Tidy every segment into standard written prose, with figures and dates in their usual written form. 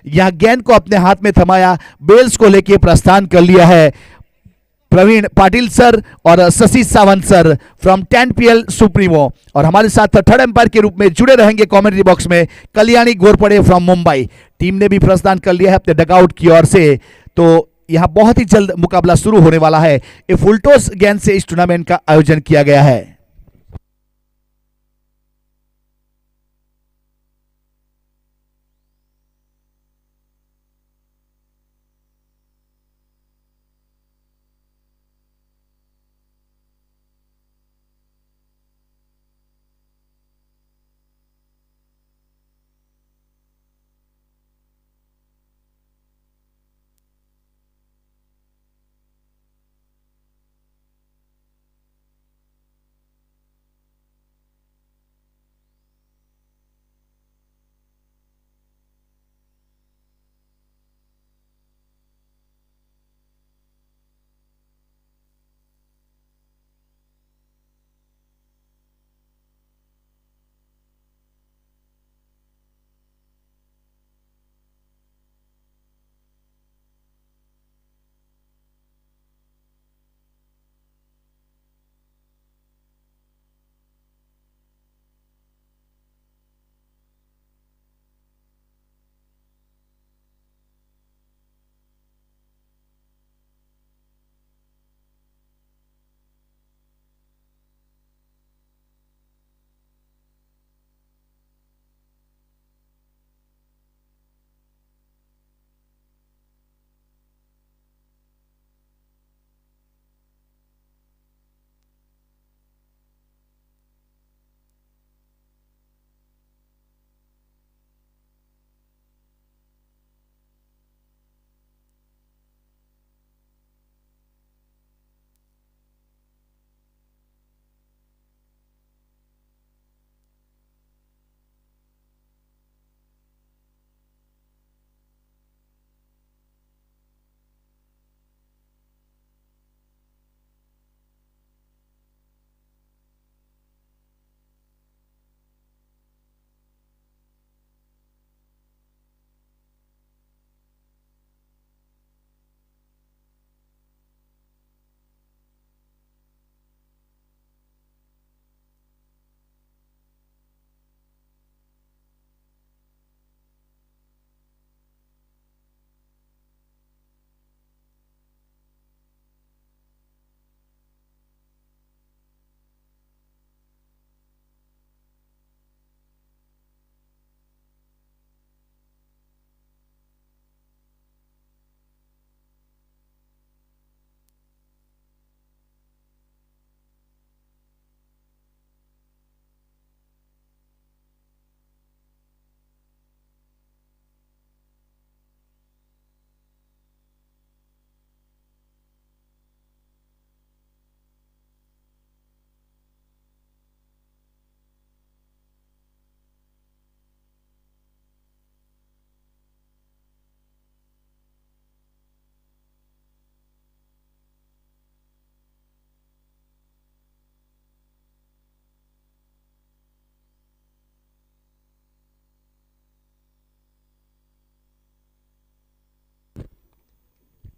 यहां गेंद को अपने हाथ में थमाया, बेल्स को लेके प्रस्थान कर लिया है प्रवीण पाटिल सर और Shashi Sawant sir from 10PL supremo. और हमारे साथ थर्ड एम्पायर के रूप में जुड़े रहेंगे कमेंट्री बॉक्स में कल्याणी घोरपड़े फ्रॉम मुंबई। टीम ने भी प्रस्थान कर लिया है अपने डगआउट की ओर से। तो यहां बहुत ही जल्द मुकाबला शुरू होने वाला है। ये फुलटॉस गेंद से इस टूर्नामेंट का आयोजन किया गया है।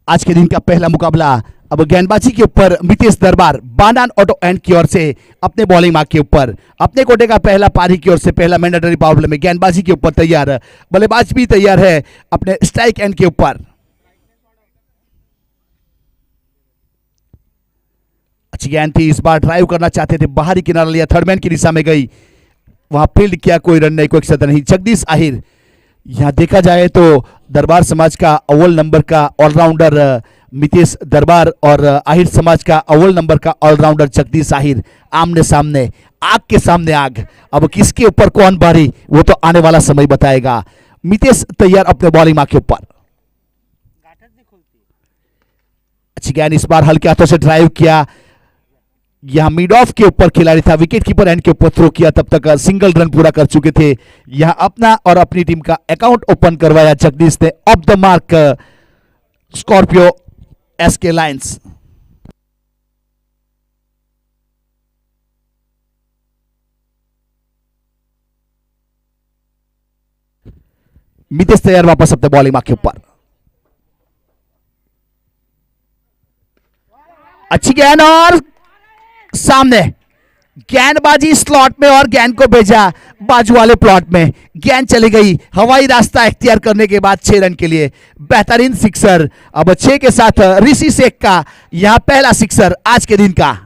आज के दिन का पहला मुकाबला अब गेंदबाजी के ऊपर मितेश दरबार बानान ऑटो एंड की ओर से अपने बॉलिंग मार्क के ऊपर अपने कोटे का पहला पारी की ओर से पहला मैंडेटरी पावर प्ले में गेंदबाजी के ऊपर तैयार, बल्लेबाज भी तैयार है अपने स्ट्राइक एंड के ऊपर। अच्छी गेंद थी, इस बार ड्राइव करना चाहते थे, बाहरी किनारा लिया, थर्डमैन की दिशा में गई, वहां फील्ड किया, कोई रन नहीं, कोई सदन नहीं। जगदीश आहिर, यहां देखा जाए तो दरबार समाज का अव्वल नंबर का ऑलराउंडर मितेश दरबार और आहिर समाज का अव्वल नंबर का ऑलराउंडर जगदीश आहिर आमने सामने, आग के सामने आग। अब किसके ऊपर कौन भारी वो तो आने वाला समय बताएगा। मितेश तैयार अपने बॉलिंग मार के ऊपर। अच्छी गेंद, इस बार हल्के हाथों से ड्राइव किया, यहां मिड ऑफ के ऊपर खिलाड़ी था, विकेट कीपर एंड के ऊपर थ्रो किया, तब तक सिंगल रन पूरा कर चुके थे। यहां अपना और अपनी टीम का अकाउंट ओपन करवाया जगदीश ने। Off the mark Scorpio SK Lions. Mitesh तैयार वापस अपने बॉलिंग मार्क के ऊपर। अच्छी गेंद और सामने गेंदबाजी स्लॉट में और गेंद को भेजा बाजू वाले प्लॉट में। गेंद चली गई हवाई रास्ता इख्तियार करने के बाद 6 रन के लिए। बेहतरीन सिक्सर। अब 6 के साथ ऋषि शेख का यहां पहला सिक्सर आज के दिन का।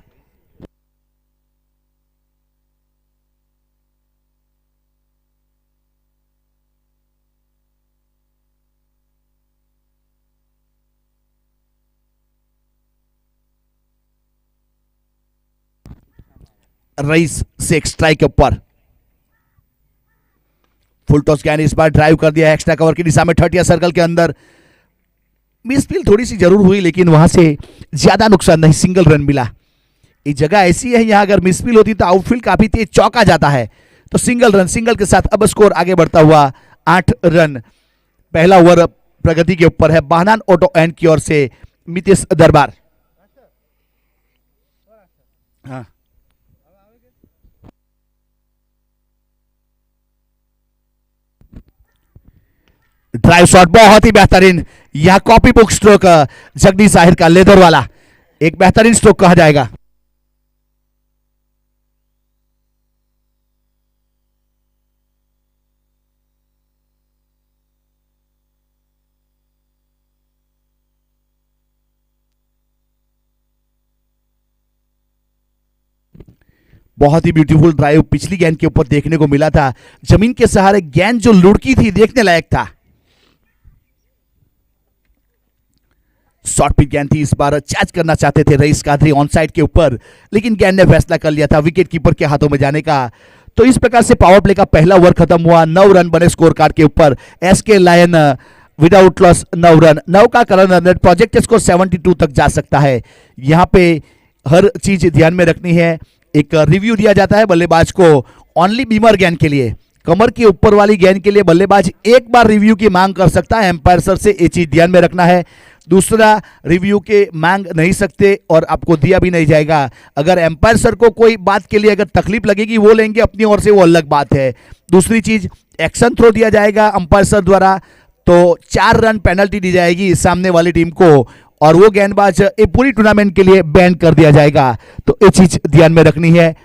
रईस शेख स्ट्राइक के ऊपर। फुल टॉस गेंद इस बार ड्राइव कर दिया एक्स्ट्रा कवर की दिशा में 30 सर्कल के अंदर। मिसफील थोड़ी सी जरूर हुई लेकिन वहां से ज्यादा नुकसान नहीं, सिंगल रन मिला। ये जगह ऐसी है यहां अगर मिसफील होती तो आउटफील्ड काफी तेज चौका जाता है। तो सिंगल रन, सिंगल के साथ अब स्कोर आगे बढ़ता हुआ 8 रन। पहला ओवर प्रगति के ऊपर है बाहनान ऑटो एंड की ओर से मितेश दरबार। हाँ ड्राइव शॉट बहुत ही बेहतरीन। यह copy book stroke Jagdish Ahir का लेदर वाला एक बेहतरीन स्ट्रोक कहा जाएगा। बहुत ही ब्यूटीफुल ड्राइव पिछली गेंद के ऊपर देखने को मिला था। जमीन के सहारे गेंद जो लुढ़की थी देखने लायक था। शॉर्ट पिच गेंद थी, इस बार चार्ज करना चाहते थे रईस कादरी ऑन साइड के ऊपर लेकिन गेंद ने फैसला कर लिया था विकेट कीपर के हाथों में जाने का। तो इस प्रकार से पावर प्ले का पहला ओवर खत्म हुआ। 9 रन बने स्कोर कार्ड के ऊपर। SK Lion without loss 9 run. 9 का करंट रन प्रोजेक्ट स्कोर 72 तक जा सकता है। यहां पे हर चीज ध्यान में रखनी है। एक रिव्यू दिया जाता है बल्लेबाज को ओनली बीमर गेंद के लिए, कमर के ऊपर वाली गेंद के लिए बल्लेबाज एक बार रिव्यू की मांग कर सकता है एम्पायर सर से, ये चीज ध्यान में रखना है। दूसरा रिव्यू के मांग नहीं सकते और आपको दिया भी नहीं जाएगा। अगर एम्पायर सर को कोई बात के लिए अगर तकलीफ लगेगी वो लेंगे अपनी ओर से, वो अलग बात है। दूसरी चीज एक्शन थ्रो दिया जाएगा अंपायर सर द्वारा तो 4 रन पेनल्टी दी जाएगी सामने वाली टीम को और वो गेंदबाज ये पूरी टूर्नामेंट के लिए बैन कर दिया जाएगा। तो ये चीज ध्यान में रखनी है।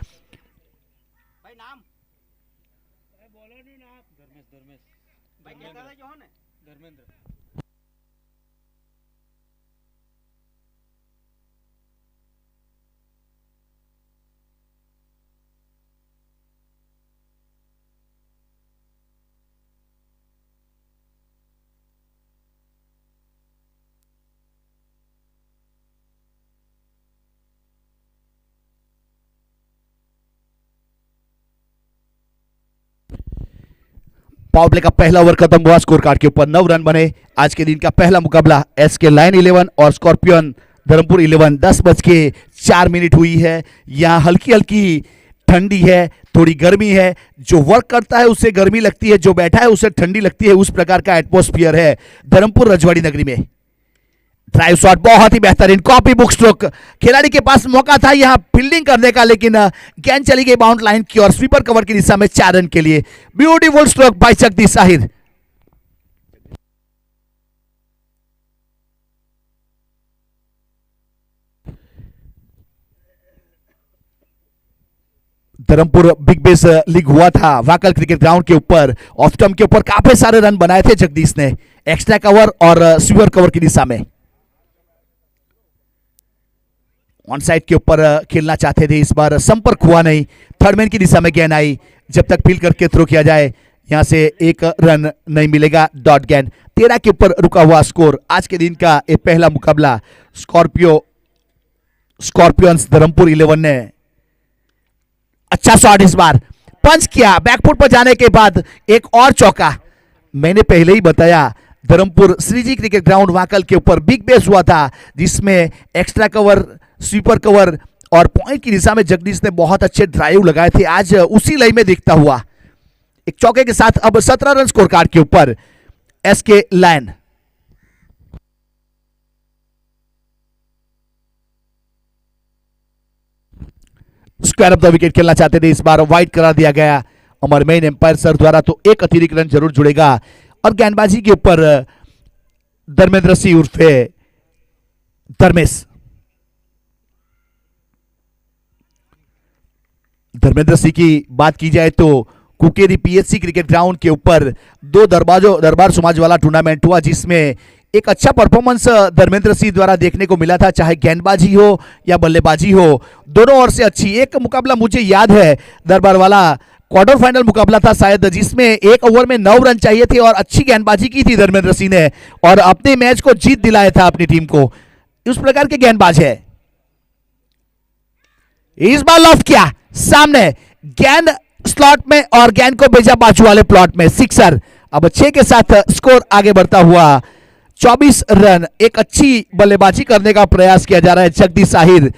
पावर प्ले का पहला ओवर खत्म हुआ। स्कोर कार्ड के ऊपर 9 रन बने। आज के दिन का पहला मुकाबला एसके लायन 11 और स्कॉर्पियन धर्मपुर 11। 10:04 हुई है। यहाँ हल्की हल्की ठंडी है, थोड़ी गर्मी है। जो वर्क करता है उसे गर्मी लगती है, जो बैठा है उसे ठंडी लगती है। उस प्रकार का एटमॉस्फियर है धर्मपुर रजवाड़ी नगरी में। ड्राइव शॉट बहुत ही बेहतरीन, कॉपी बुक स्ट्रोक। खिलाड़ी के पास मौका था यहां फील्डिंग करने का लेकिन गेंद चली गई बाउंड लाइन की और स्वीपर कवर की दिशा में 4 रन के लिए। Beautiful stroke bye Jagdish Ahir. Dharampur big bash league हुआ था वाकल क्रिकेट ग्राउंड के ऊपर। ऑफ स्टंप के ऊपर काफी सारे रन बनाए थे जगदीश ने एक्स्ट्रा कवर और स्वीपर कवर की दिशा में। ऑन साइड के ऊपर खेलना चाहते थे, इस बार संपर्क हुआ नहीं। थर्ड मैन की दिशा में गेंद आई, जब तक फील्ड करके थ्रो किया जाए यहां से 1 रन नहीं मिलेगा। डॉट गेंद 13 के ऊपर रुका हुआ स्कोर। आज के दिन का ये पहला मुकाबला स्कॉर्पियंस धर्मपुर 11 ने अच्छा शॉट इस बार पंच किया बैकफुट पर जाने के बाद एक और चौका। मैंने पहले ही बताया धर्मपुर श्रीजी क्रिकेट ग्राउंड वाकल के ऊपर बिग बेस हुआ था जिसमें एक्स्ट्रा कवर, स्वीपर कवर और पॉइंट की दिशा में जगदीश ने बहुत अच्छे ड्राइव लगाए थे। आज उसी लय में दिखता हुआ एक चौके के साथ अब 17 रन स्कोर कार्ड के ऊपर SK Lion. Square off the wicket खेलना चाहते थे, इस बार वाइड करा दिया गया अमर मेन एम्पायर सर द्वारा। तो एक अतिरिक्त रन जरूर जुड़ेगा और गेंदबाजी के ऊपर धर्मेंद्र सिंह उर्फे धर्मेश। धर्मेंद्र सिंह की बात की जाए तो कुकेरी पीएचसी क्रिकेट ग्राउंड के ऊपर दरबार समाज वाला टूर्नामेंट हुआ, जिसमें एक अच्छा परफॉर्मेंस धर्मेंद्र सिंह द्वारा देखने को मिला था, चाहे गेंदबाजी हो या बल्लेबाजी हो, दोनों ओर से अच्छी। एक मुकाबला मुझे याद है दरबार वाला क्वार्टर फाइनल मुकाबला था शायद, जिसमें एक ओवर में 9 रन चाहिए थे और अच्छी गेंदबाजी की थी धर्मेंद्र सिंह ने और अपने मैच को जीत दिलाया था अपनी टीम को। उस प्रकार के गेंदबाज है। इस बार लॉफ्ट किया, सामने गेंद स्लॉट में और गेंद को भेजा बाजू वाले प्लॉट में, सिक्सर। अब 6 के साथ स्कोर आगे बढ़ता हुआ 24 रन। एक अच्छी बल्लेबाजी करने का प्रयास किया जा रहा है जगदीश आहिर,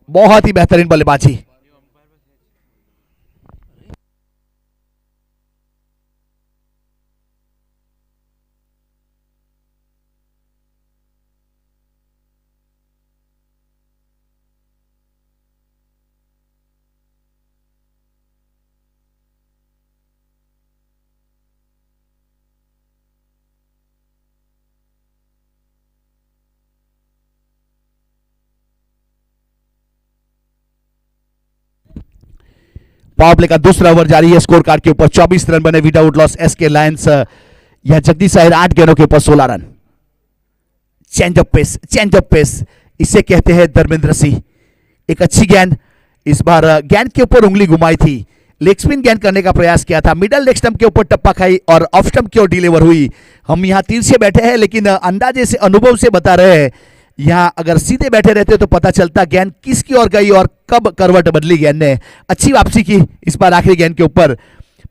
बहुत ही बेहतरीन बल्लेबाजी। पावर प्ले का दूसरा ओवर जारी है। स्कोर कार्ड के ऊपर 24 रन बने विदाउट लॉस एसके लायंस या जगदीश आहिर 8 गेंदों के ऊपर 16 रन। चेंज ऑफ पेस इसे कहते हैं धर्मेंद्र सिंह। एक अच्छी गेंद, इस बार गेंद के ऊपर उंगली घुमाई थी, लेग स्पिन गेंद करने का प्रयास किया था, मिडल लेग स्टंप के ऊपर टप्पा खाई और ऑफ स्टंप की ओर डिलीवर हुई। हम यहां तीर से बैठे हैं, लेकिन अंदाजे से अनुभव से बता रहे हैं, यहां अगर सीधे बैठे रहते तो पता चलता गेंद किसकी ओर गई और कब करवट बदली गेंद ने। अच्छी वापसी की इस बार आखिरी गेंद के ऊपर।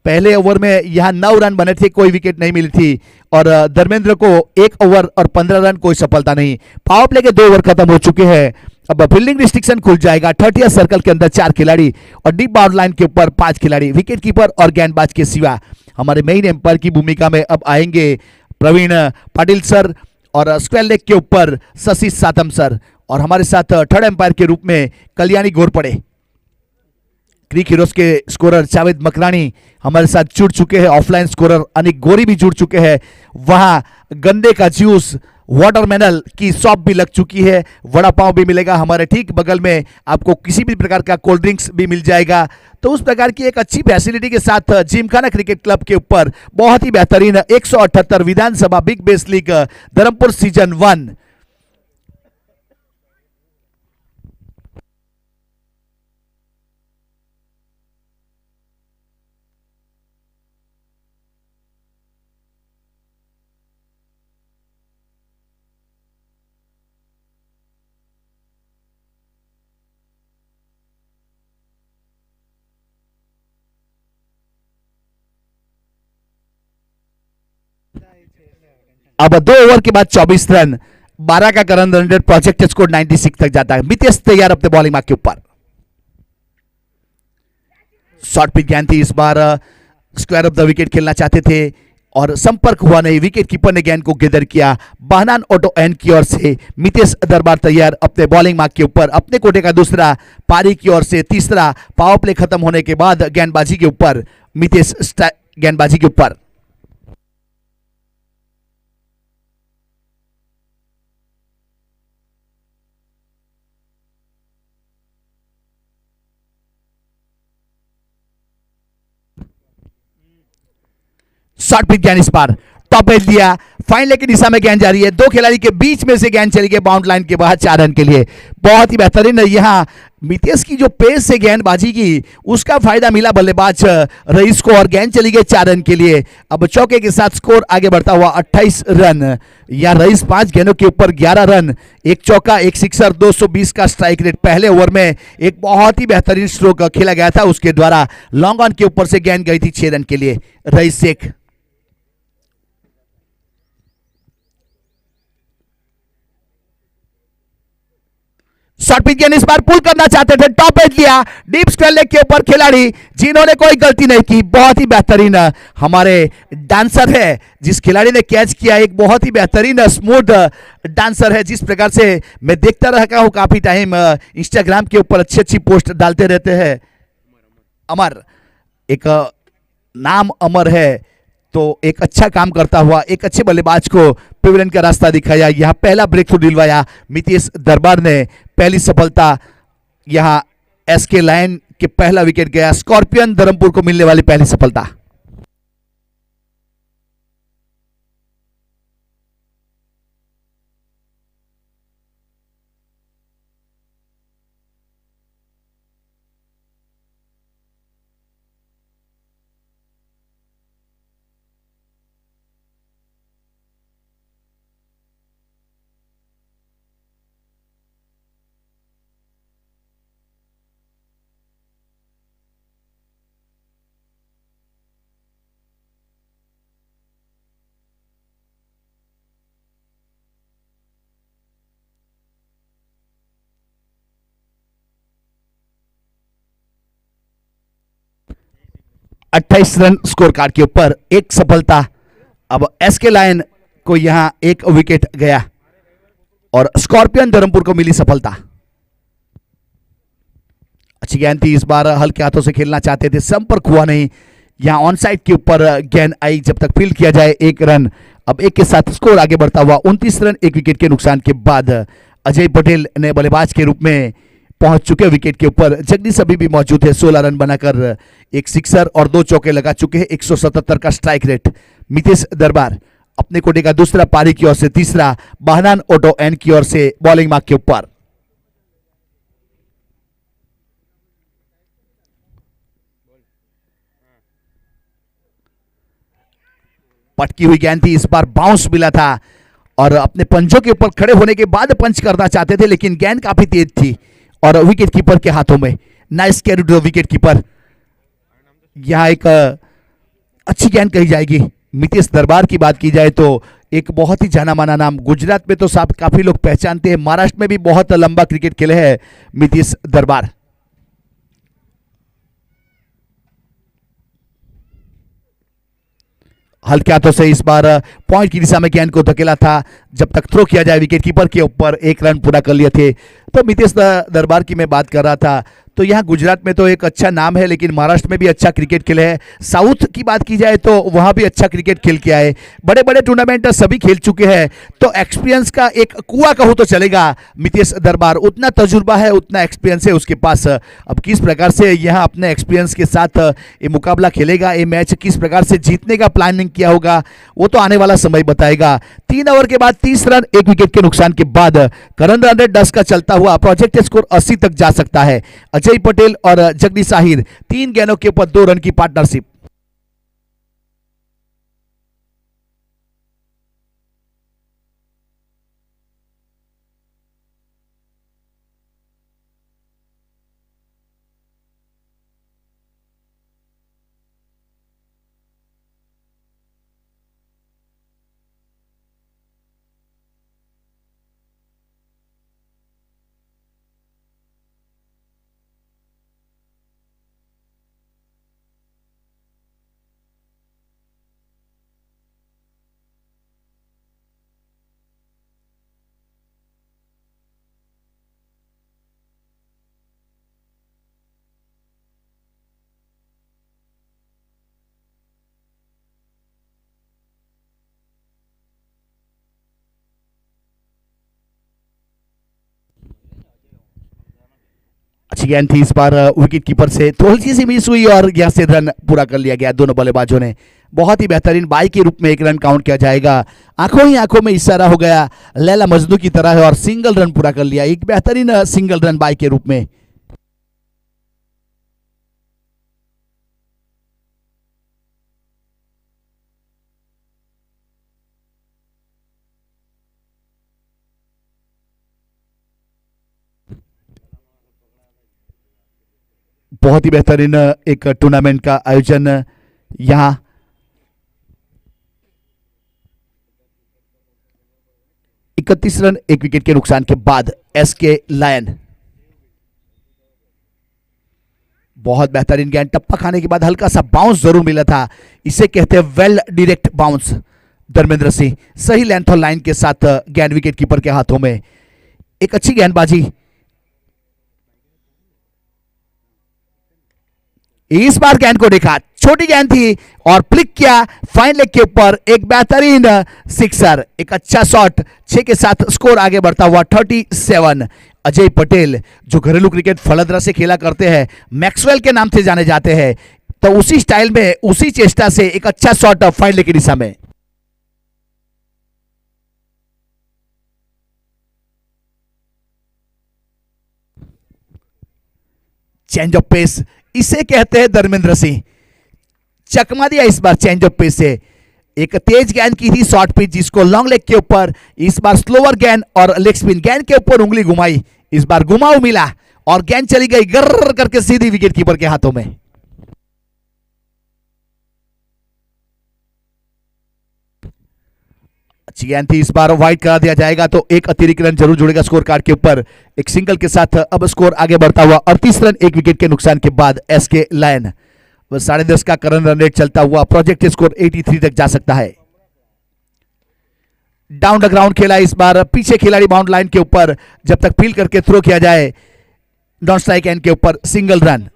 पहले ओवर में यहां 9 रन बने थे, कोई विकेट नहीं मिली थी और धर्मेंद्र को 1 ओवर और 15 रन, कोई सफलता नहीं। पावर प्ले के 2 ओवर खत्म हो चुके हैं। अब फील्डिंग रिस्ट्रिक्शन खुल जाएगा। 30 सर्कल के अंदर 4 खिलाड़ी और डीप बाउंड लाइन के ऊपर 5 खिलाड़ी, विकेट कीपर और गेंदबाज के सिवा। हमारे मेन एम्पायर की भूमिका में अब आएंगे प्रवीण पाटिल सर और स्क्वायर लेग के ऊपर शशि सातम सर, और हमारे साथ थर्ड एम्पायर के रूप में कल्याणी घोरपड़े। क्रिक हीरोज के स्कोरर जावेद मकरानी हमारे साथ जुड़ चुके हैं। ऑफलाइन स्कोरर अनिक गोरी भी जुड़ चुके हैं। वहां गन्ने का जूस, वाटरमेलन की शॉप भी लग चुकी है। वड़ा पाव भी मिलेगा हमारे ठीक बगल में, आपको किसी भी प्रकार का कोल्ड ड्रिंक्स भी मिल जाएगा। तो उस प्रकार की एक अच्छी फैसिलिटी के साथ जिमखाना क्रिकेट क्लब के ऊपर बहुत ही बेहतरीन 178 विधानसभा big bash league Dharampur season 1। अब 2 ओवर के बाद 24 रन, 12 का current run rate, project score 96 तक जाता है। मितेश तैयार अपने बॉलिंग मार्क के ऊपर। शॉर्ट पिच गेंद थी, इस bar square off the wicket खेलना चाहते थे और संपर्क हुआ नहीं। विकेट कीपर ने गेंद को गैदर किया। बहनान ऑटो एन की ओर से मितेश दरबार तैयार अपने बॉलिंग मार्क के ऊपर। अपने कोटे का दूसरा, पारी की ओर से तीसरा। पावर प्ले खत्म होने के बाद गेंदबाजी के ऊपर मितेश गेंदबाजी के ऊपर। शॉर्ट पिच गेंद, इस बार टॉप एज दिया, फाइन लेग की दिशा में गेंद जा रही है। 2 खिलाड़ी के बीच में से गेंद चली गई बाउंड लाइन के बाहर 4 रन के लिए। बहुत ही बेहतरीन यहां मितेश की जो पेस से गेंदबाजी की, उसका फायदा मिला बल्लेबाज रईस को और गेंद चली गई 4 रन के लिए। अब चौके के साथ स्कोर आगे बढ़ता हुआ 28 रन। या रईस 5 गेंदों के ऊपर 11 रन, 1 चौका, 1 सिक्सर, 220 का स्ट्राइक रेट। पहले ओवर में एक बहुत ही बेहतरीन स्ट्रोक खेला गया था उसके द्वारा। लॉन्ग ऑन के ऊपर से गेंद गई थी 6 रन के लिए। रईस शेख शॉर्ट पिच गेंद, इस बार पुल करना चाहते थे, टॉप एज लिया, डीप स्क्वायर लेग के ऊपर खिलाड़ी जिन्होंने कोई गलती नहीं की। बहुत ही बेहतरीन हमारे डांसर है जिस खिलाड़ी ने कैच किया, एक बहुत ही बेहतरीन स्मूथ डांसर है। जिस प्रकार से मैं देखता रहा हूं काफी टाइम, इंस्टाग्राम के ऊपर अच्छी अच्छी पोस्ट डालते रहते हैं। अमर, एक नाम अमर है, तो एक अच्छा काम करता हुआ एक अच्छे बल्लेबाज को पेविलियन का रास्ता दिखाया। यहाँ पहला ब्रेक थ्रू दिलवाया मितेश दरबार ने। पहली सफलता यहाँ एसके लायन के पहला विकेट गया। स्कॉर्पियन धर्मपुर को मिलने वाली पहली सफलता। अट्ठाईस रन स्कोर कार्ड के ऊपर एक सफलता। अब एसके लायन को यहां एक विकेट गया और स्कॉर्पियन धर्मपुर को मिली सफलता। अच्छी गेंद थी, इस बार हल्के हाथों से खेलना चाहते थे, संपर्क हुआ नहीं। यहां ऑन साइड के ऊपर गेंद आई, जब तक फील्ड किया जाए एक रन। अब एक के साथ स्कोर आगे बढ़ता हुआ 29 रन एक विकेट के नुकसान के बाद अजय पटेल ने बल्लेबाज के रूप में पहुंच चुके विकेट के ऊपर। जगदीश अभी भी मौजूद है, 16 रन बनाकर एक सिक्सर और 2 चौके लगा चुके हैं। 177 का स्ट्राइक रेट। मितेश दरबार अपने कोटे का दूसरा पारी की ओर से, तीसरा बहनान ऑटो एन की ओर से बॉलिंग मार्क के ऊपर। पटकी हुई गेंद थी, इस बार बाउंस मिला था और अपने पंजों के ऊपर खड़े होने के बाद पंच करना चाहते थे, लेकिन गेंद काफी तेज थी और विकेट कीपर के हाथों में। Nice carry to wicket keeper. यहां एक अच्छी गेंद कही जाएगी। मितेश दरबार की बात की जाए तो एक बहुत ही जाना माना नाम, गुजरात में तो साहब काफी लोग पहचानते हैं, महाराष्ट्र में भी बहुत लंबा क्रिकेट खेले हैं मितेश दरबार। हल्के हाथों से इस बार पॉइंट की दिशा में गेंद को धकेला था, जब तक थ्रो किया जाए विकेट कीपर के ऊपर। एक रन पूरा कर लिए थे। तो मितेश दरबार की मैं बात कर रहा था, तो यहाँ गुजरात में तो एक अच्छा नाम है, लेकिन महाराष्ट्र में भी अच्छा क्रिकेट खेले हैं। साउथ की बात की जाए तो वहाँ भी अच्छा क्रिकेट खेल के आए, बड़े बड़े टूर्नामेंट सभी खेल चुके हैं। तो एक्सपीरियंस का एक कुआं कहूँ तो चलेगा मितेश दरबार। उतना तजुर्बा है, उतना एक्सपीरियंस है उसके पास। अब किस प्रकार से यहाँ अपने एक्सपीरियंस के साथ ये मुकाबला खेलेगा, ये मैच किस प्रकार से जीतने का प्लानिंग किया होगा, वो तो आने वाला समय बताएगा। 3 ओवर के बाद 30 रन एक विकेट के नुकसान के बाद करंट रन रेट 10 का चलता हुआ प्रोजेक्ट स्कोर 80 तक जा सकता है। अजय पटेल और जगदीश आहिर 3 गेंदों के ऊपर 2 रन की पार्टनरशिप। अच्छी गेंद थी, इस बार विकेट कीपर से थोड़ी सी मिस हुई और यहां से रन पूरा कर लिया गया दोनों बल्लेबाजों ने। बहुत ही बेहतरीन बाई के रूप में एक रन काउंट किया जाएगा। आंखों ही आंखों में इशारा हो गया लैला मजनू की तरह है और सिंगल रन पूरा कर लिया, एक बेहतरीन सिंगल रन बाई के रूप में। बहुत ही बेहतरीन एक टूर्नामेंट का आयोजन यहां 31 रन एक विकेट के नुकसान के बाद एसके लायन। बहुत बेहतरीन गेंद, टप्पा खाने के बाद हल्का सा बाउंस जरूर मिला था, इसे कहते हैं well direct bounce. Dharmendra Singh सही लेंथ और लाइन के साथ गेंद विकेट कीपर के हाथों में। एक अच्छी गेंदबाजी। इस बार गेंद को देखा, छोटी गेंद थी और फ्लिक किया फाइन लेग के ऊपर, एक बेहतरीन सिक्सर, एक अच्छा शॉट। 6 के साथ स्कोर आगे बढ़ता हुआ 37। अजय पटेल जो घरेलू क्रिकेट फलंदरा से खेला करते हैं, मैक्सवेल के नाम से जाने जाते हैं, तो उसी स्टाइल में उसी चेष्टा से एक अच्छा शॉट फाइन लेग की दिशा में। चेंज ऑफ पेस इसे कहते हैं धर्मेंद्र सिंह, चकमा दिया इस बार चेंज ऑफ पेस से। एक तेज गेंद की थी शॉर्ट पिच जिसको लॉन्ग लेग के ऊपर, इस बार स्लोअर गेंद और लेग स्पिन गेंद के ऊपर उंगली घुमाई, इस बार घुमाऊ मिला और गेंद चली गई गर्र करके सीधी विकेट कीपर के हाथों में। अच्छी गेंद थी, इस बार वाइड करा दिया जाएगा तो एक अतिरिक्त रन जरूर जुड़ेगा स्कोर कार्ड के ऊपर। एक सिंगल के साथ अब स्कोर आगे बढ़ता हुआ 38 रन, एक विकेट के नुकसान के बाद एसके लायन। 10.5 का करंट रन रेट चलता हुआ प्रोजेक्ट स्कोर 83 तक जा सकता है। डाउन द ग्राउंड खेला इस बार, पीछे खिलाड़ी बाउंड लाइन के ऊपर, जब तक फील करके थ्रो किया जाए नॉन स्ट्राइक एंड के ऊपर सिंगल रन।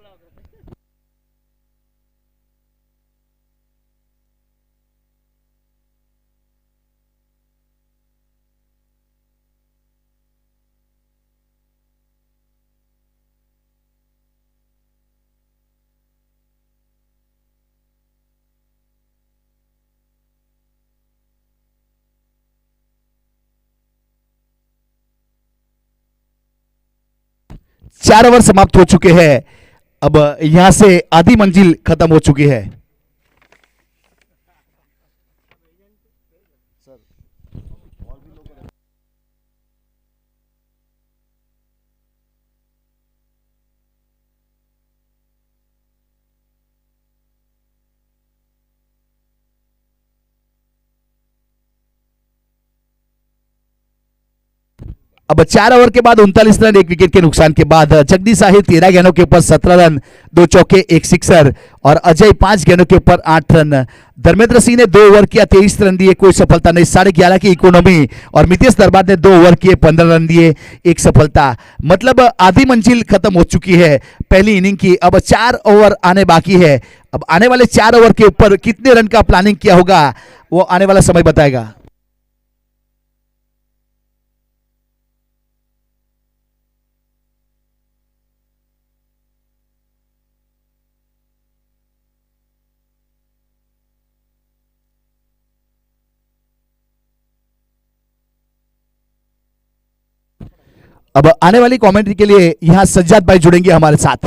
चार ओवर समाप्त हो चुके हैं, अब यहां से आधी मंजिल खत्म हो चुकी है। अब 4 ओवर के बाद 39 रन, एक विकेट के नुकसान के बाद जगदीश आहिर 13 गेंदों के ऊपर 17 रन, 2 चौके, 1 सिक्सर और अजय 5 गेंदों के ऊपर 8 रन। धर्मेंद्र सिंह ने 2 ओवर किया, 23 रन दिए, कोई सफलता नहीं, 11.5 की इकोनॉमी। और मितेश दरबार ने 2 ओवर किए, 15 रन दिए, 1 सफलता। मतलब आधी मंजिल खत्म हो चुकी है पहली इनिंग की। अब 4 ओवर आने बाकी है। अब आने वाले 4 ओवर के ऊपर कितने रन का प्लानिंग किया होगा वो आने वाला समय बताएगा। अब आने वाली कमेंट्री के लिए यहां सज्जाद भाई जुड़ेंगे हमारे साथ।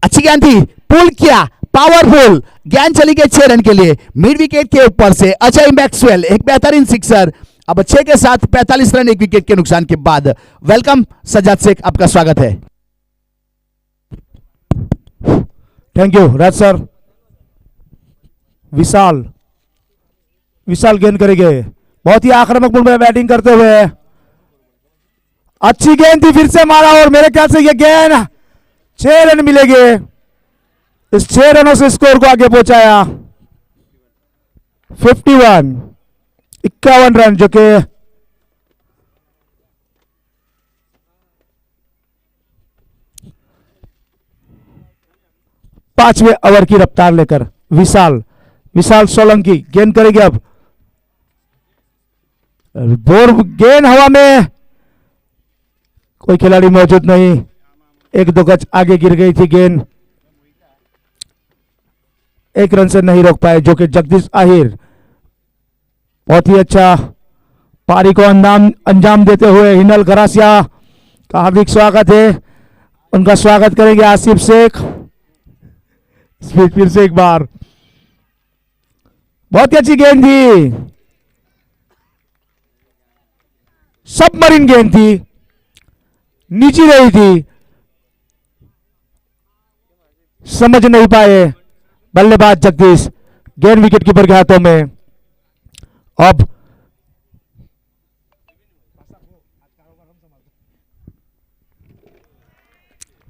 अच्छी गेंद थी, पुल किया, पावरफुल गेंद चली गई 6 रन के लिए मिड विकेट के ऊपर से अजय मैक्सवेल, एक बेहतरीन सिक्सर। अब 6 के साथ 45 रन, एक विकेट के नुकसान के बाद। वेलकम सज्जाद शेख, आपका स्वागत है। Thank you Raj sir. Vishal गेंद करेंगे, बहुत ही आक्रामक मूड में बैटिंग करते हुए। अच्छी गेंद थी, फिर से मारा और मेरे ख्याल से ये गेंद 6 रन मिलेंगे। इस 6 रनों से स्कोर को आगे पहुंचाया। 51 रन, जो कि पांचवें ओवर की रफ्तार लेकर विशाल सोलंकी गेंद करेंगे। अब बोर गेंद हवा में, कोई खिलाड़ी मौजूद नहीं, 1-2 गज आगे गिर गई थी गेंद, 1 रन से नहीं रोक पाए, जो कि जगदीश आहिर बहुत ही अच्छा पारी को अंजाम देते हुए। हिनल गरासिया का हार्दिक स्वागत है, उनका स्वागत करेंगे आसिफ शेख। फिर से एक बार बहुत ही अच्छी गेंद थी, सबमरीन गेंद थी, नीचे रही थी, समझ नहीं पाए बल्लेबाज जगदीश। गेंद विकेट कीपर के हाथों में। अब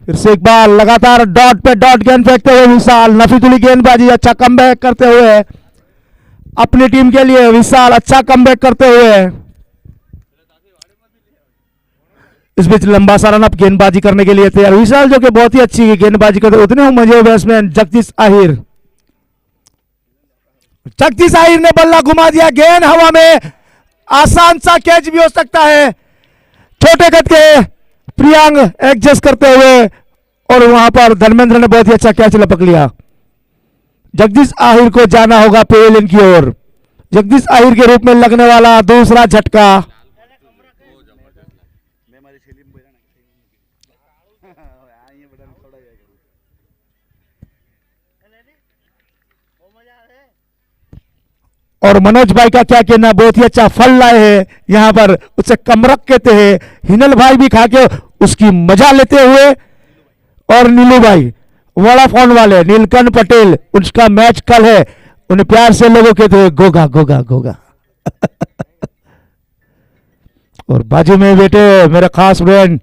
फिर से एक बार लगातार डॉट पे डॉट गेंद फेंकते हुए विशाल, नफीतुली गेंदबाजी, अच्छा कमबैक करते हुए अपनी टीम के लिए। विशाल अच्छा कमबैक करते हुए इस बीच लंबा सा रन अप गेंदबाजी करने के लिए तैयार। विशाल जो कि बहुत ही अच्छी गेंदबाजी करते, उतने ही मजे बैट्समैन जगदीश आहिर। जगदीश आहिर ने बल्ला घुमा दिया, गेंद हवा में, आसान सा कैच भी हो सकता है। छोटे कद के प्रियांग एडजस्ट करते हुए, और वहां पर धर्मेंद्र ने बहुत ही अच्छा कैच लपक लिया। जगदीश आहिर को जाना होगा पेवेलियन की ओर। जगदीश आहिर के रूप में लगने वाला दूसरा झटका। और मनोज भाई का क्या कहना, बहुत ही अच्छा फल लाए हैं यहां पर, उसे कमरक कहते हैं। हिनल भाई भी खा के उसकी मजा लेते हुए, और नीलू भाई वोडाफोन वाले नीलकंठ पटेल, उसका मैच कल है, उन्हें प्यार से लोगों कहते हैं गोगा गोगा गोगा। और बाजू में बैठे मेरे खास फ्रेंड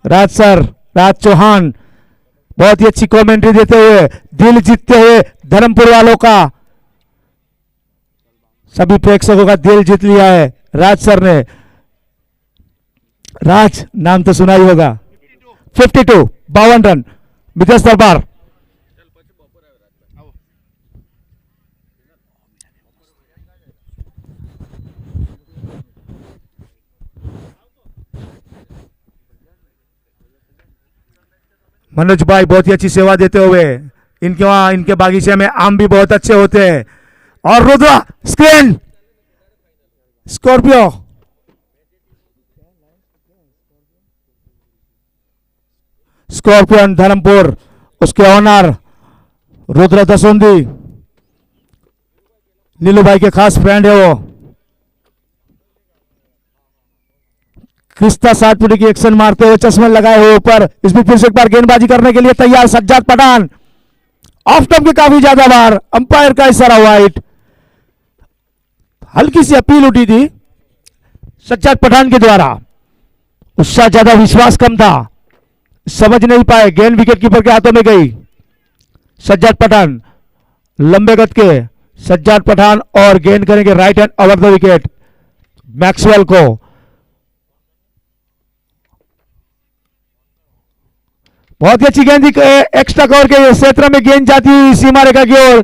राज सर, राज चौहान, बहुत ही अच्छी कमेंट्री देते हुए, दिल जीतते हुए धर्मपुर वालों का, सभी प्रेक्षकों का दिल जीत लिया है राज सर ने। राज नाम तो सुना ही होगा। 52 रन मितेश दरबार। मनोज भाई बहुत ही अच्छी सेवा देते हुए, इनके वहां इनके बागीचे में आम भी बहुत अच्छे होते हैं। और Rudra screen Scorpio, scorpion Dharampur, उसके ऑनर रुद्र दसोंदी, नीलू भाई के खास फ्रेंड है वो। क्रिस्ता 60 फुट की एक्शन मारते हुए, चश्मे लगाए हुए ऊपर। इस बीच फिर से एक बार गेंदबाजी करने के लिए तैयार सज्जाद पठान, ऑफ स्टंप के काफी ज्यादा बार, अंपायर का इशारा वाइट। हल्की सी अपील उठी थी सज्जाद पठान के द्वारा, उससे ज्यादा विश्वास कम था, समझ नहीं पाए, गेंद विकेट कीपर के हाथों में गई। सज्जाद पठान लंबे गत के सज्जाद पठान, और गेंद करेंगे right hand over the wicket Maxwell को। बहुत ही अच्छी गेंद, एक्स्ट्रा कवर के क्षेत्र में गेंद जाती हुई सीमा रेखा की ओर,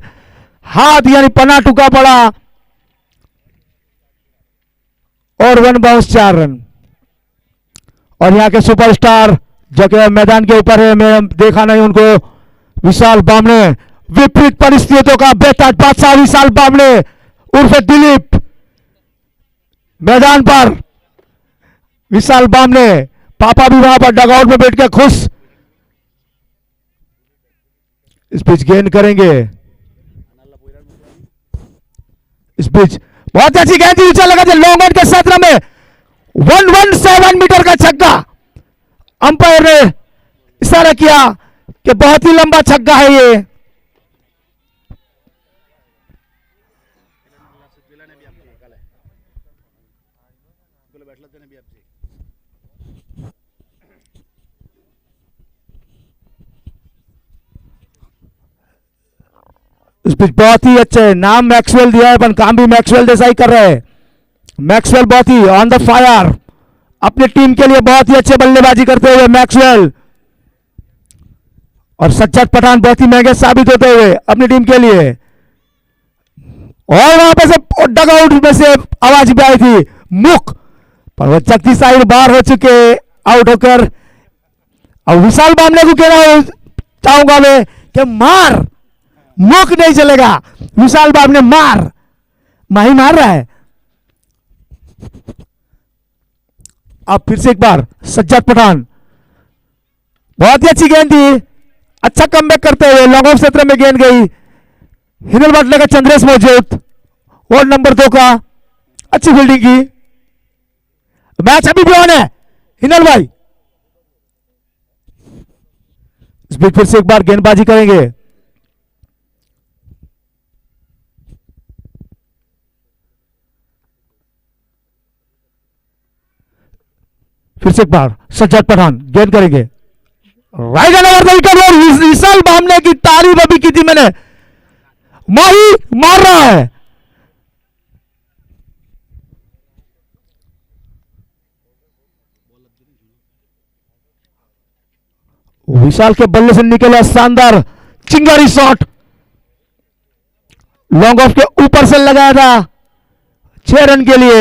हाथ यानी पना टुका पड़ा, और 1 बाउंस 4 रन। और यहां के सुपरस्टार जो कि मैदान के ऊपर है, मैं देखा नहीं उनको, विशाल बामणे, विपरीत परिस्थितियों का बेहतर बादशाह विशाल बामणे उर्फ दिलीप, मैदान पर विशाल बामणे, पापा भी वहां पर डगआउट में बैठ के खुश। इस पिच गेंद करेंगे, इस पिच बहुत अच्छी गेंद थी, ऊंचा लगा दिया, लॉन्ग ऑन के क्षेत्र में 117 मीटर का छक्का। अंपायर ने इशारा किया कि बहुत ही लंबा छक्का है ये। इस पिच बहुत ही अच्छे, नाम मैक्सवेल दिया है पर काम भी मैक्सवेल जैसा ही कर रहे हैं। मैक्सवेल बहुत ही ऑन द फायर, अपनी टीम के लिए बहुत ही अच्छे बल्लेबाजी करते हुए मैक्सवेल, और सज्जाद पठान बहुत ही महंगे साबित होते हुए अपनी टीम के लिए। और वहां पर से डगआउट में से आवाज भी आई थी मुख, पर वो जगदीश आहिर बाहर हो चुके आउट होकर। और विशाल बामणे को कहना चाहूंगा मैं कि मार, मुख नहीं चलेगा, विशाल बामणे मार, माही मार रहा है। अब फिर से एक बार सज्जाद पठान, बहुत ही अच्छी गेंद थी, अच्छा कमबैक करते हुए लॉन्ग ऑफ क्षेत्र में गेंद गई। हिनल बाटले का चंद्रेश मौजूद, वार्ड नंबर 2 का, अच्छी फील्डिंग की। मैच अभी भी ऑन है हिनल भाई। इस बीच फिर से एक बार गेंदबाजी करेंगे, फिर से एक बार सज्जाद पठान गेंद करेंगे, right hand over the wicket. और विशाल बामणे की तारीफ अभी की थी मैंने, माही मार रहा है। विशाल के बल्ले से निकला शानदार चिंगारी शॉट, लॉन्ग ऑफ के ऊपर से लगाया था 6 रन के लिए।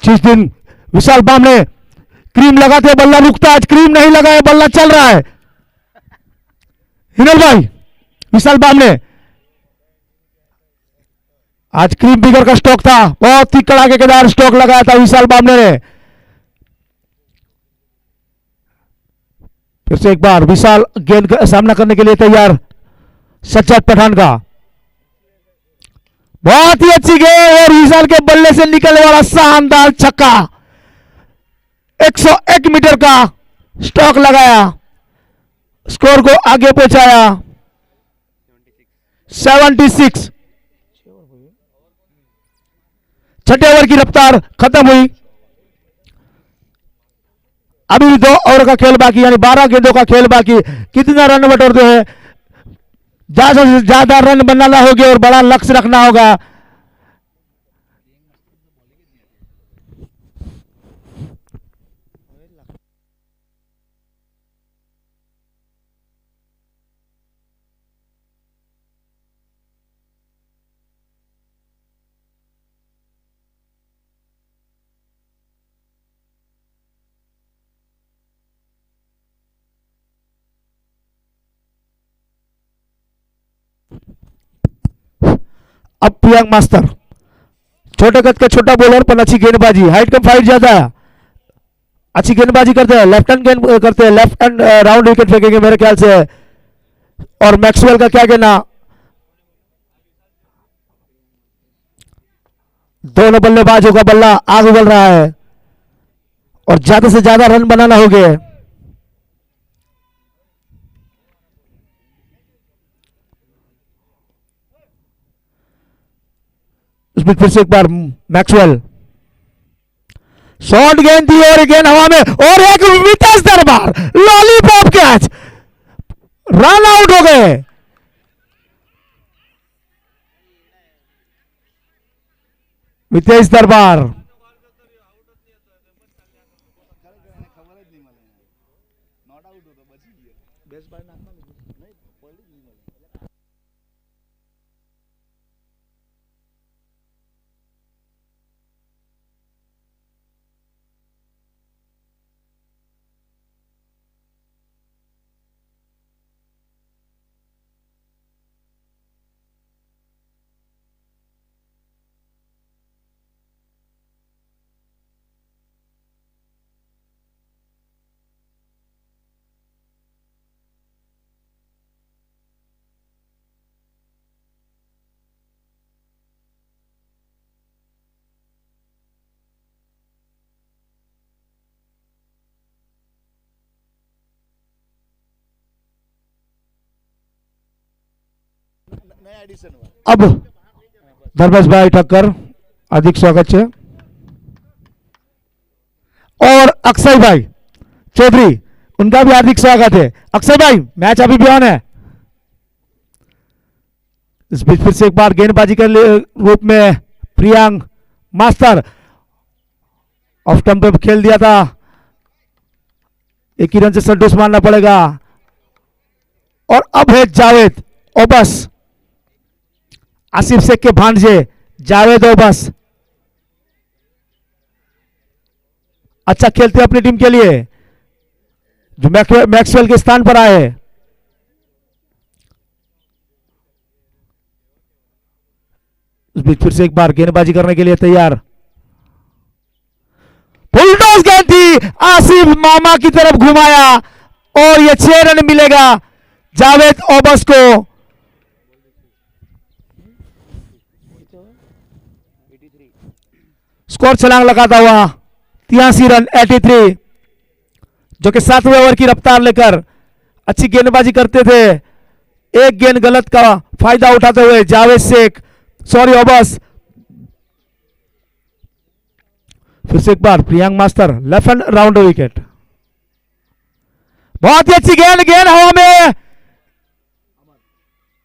जिस दिन विशाल बामने क्रीम लगाते बल्ला रुकता, आज क्रीम नहीं लगाया, बल्ला चल रहा है। हिनल भाई, विशाल बामने आज क्रीम बिगर का स्टॉक था, बहुत ही कड़ाकेदार स्टॉक लगाया था विशाल बामने ने। फिर से एक बार विशाल गेंद का सामना करने के लिए तैयार, सज्जाद पठान का बहुत ही अच्छी गेंद और विशाल के बल्ले से निकलने वाला शानदार छक्का, 101 मीटर का स्टॉक लगाया, स्कोर को आगे पहुंचाया 76। छठे ओवर की रफ्तार खत्म हुई, अभी 2 ओवर का खेल बाकी, यानी 12 गेंदों का खेल बाकी। कितना रन बटोरते हैं, ज्यादा से ज्यादा रन बनाना होगा और बड़ा लक्ष्य रखना होगा। अब प्रियांक मास्टर, छोटे कद का छोटा बॉलर पर अच्छी गेंदबाजी, हाइट कम फाइट ज्यादा, अच्छी गेंदबाजी करते हैं, लेफ्ट हैंड गेंद करते हैं, लेफ्ट हैंड राउंड विकेट फेंकेंगे मेरे ख्याल से। और मैक्सवेल का क्या कहना, दोनों बल्लेबाजों का बल्ला आग उगल रहा है और ज्यादा से ज्यादा रन बनाना होगा। उसमें फिर से एक बार मैक्सवेल, शॉर्ट गेंद थी और गेंद हवा में और एक वितेश दरबार लॉलीपॉप कैच, रन आउट हो गए। वितेश दरबार अब धर्मेश भाई ठक्कर हार्दिक स्वागत है और अक्षय भाई चौधरी उनका भी हार्दिक स्वागत है। अक्षय भाई, मैच अभी भी ऑन है। इस बीच फिर से एक बार गेंदबाजी के रूप में प्रियांक मास्टर ऑफ स्टंप पे खेल दिया था, एक ही रन से संतोष मानना पड़ेगा। और अब है जावेद ओबस, आसिफ शेख के भांजे जावेद ओबस, अच्छा खेलते अपनी टीम के लिए, जो मैक्सवेल के स्थान पर आए। उस बीच फिर से एक बार गेंदबाजी करने के लिए तैयार, फुलटॉस गेंद थी, आसिफ मामा की तरफ घुमाया और ये 6 रन मिलेगा जावेद ओबस को। स्कोर छलांग लगाता हुआ 83 रन 83, जो कि 7वें ओवर की रफ्तार लेकर अच्छी गेंदबाजी करते थे। एक गेंद गलत का फायदा उठाते हुए जावेद शेख, सॉरी ओबस। फिर से एक बार Priyank master, left hand round wicket, बहुत ही अच्छी गेंद, गेंद हवा में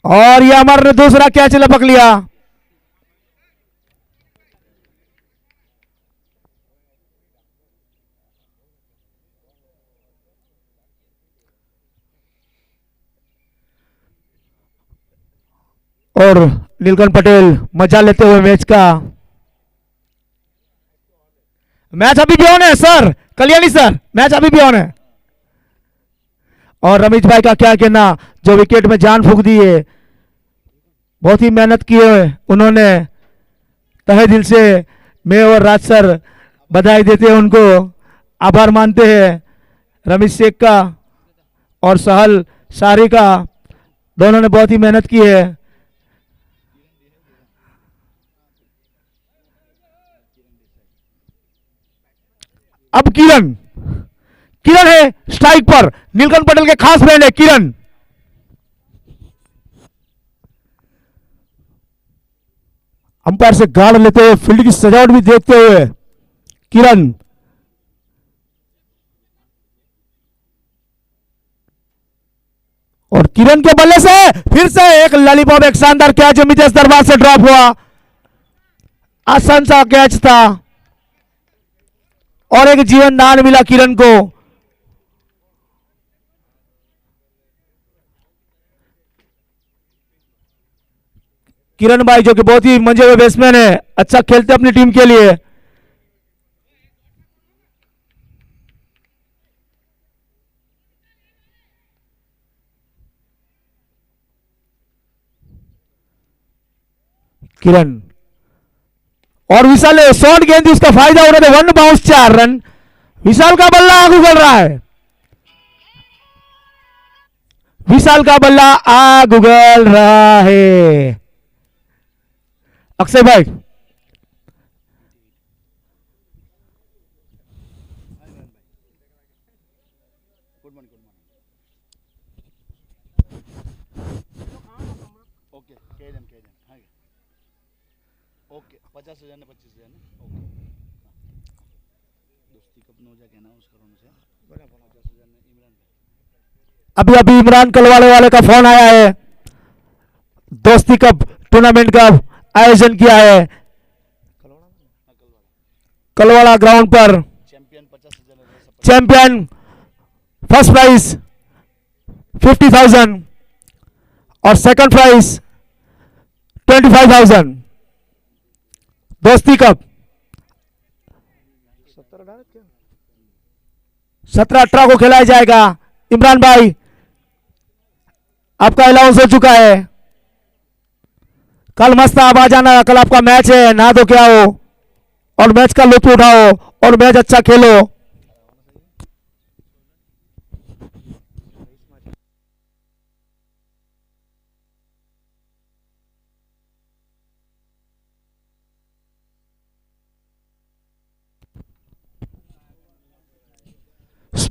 और ये अमर ने दूसरा कैच लपक लिया। और नीलकंठ पटेल मजा लेते हुए मैच का। मैच अभी भी ऑन है सर, कल्याणी सर, मैच अभी भी ऑन है। और रमेश भाई का क्या कहना, जो विकेट में जान फूंक दी है, बहुत ही मेहनत की है उन्होंने। तहे दिल से मैं और राज सर बधाई देते हैं उनको, आभार मानते हैं रमेश शेख का और सहल शारी का, दोनों ने बहुत ही मेहनत की है। अब किरण, किरण है स्ट्राइक पर, नीलकंठ पटेल के खास फ्रेंड है किरण। अंपायर से गार्ड लेते हुए, फील्ड की सजावट भी देखते हुए किरण। और किरण के बल्ले से फिर से एक लॉलीपॉप, एक शानदार कैच मितेश दरबार से ड्रॉप हुआ। आसान सा कैच था और एक जीवन दान मिला किरण को। किरण भाई जो कि बहुत ही मंजे हुए बैट्समैन है, अच्छा खेलते अपनी टीम के लिए। किरण और विशाल ने शॉर्ट गेंद थी, उसका फायदा उन्होंने, 1 बाउंस 4 रन। विशाल का बल्ला आग उगल रहा है, विशाल का बल्ला आग उगल रहा है। अक्षय भाई ओके ओके 50,000 ने 25,000 ने ओके दोस्ती कब नो जा कहना उसका रोने से 50,000 ने इमरान अभी अभी इमरान कलवाड़े वाले का फोन आया है, दोस्ती कप टूर्नामेंट का आयोजन किया है कलवाड़ा ग्राउंड पर। चैंपियन 50,000 चैंपियन फर्स्ट प्राइज 50,000 और सेकंड प्राइज 25,000। दोस्ती कप 17-18 को खिलाया जाएगा। इमरान भाई आपका अलाउंस हो चुका है, कल मस्त आप आ जाना, कल आपका मैच है, ना तो क्या हो और मैच का लुत्फ उठाओ और मैच अच्छा खेलो।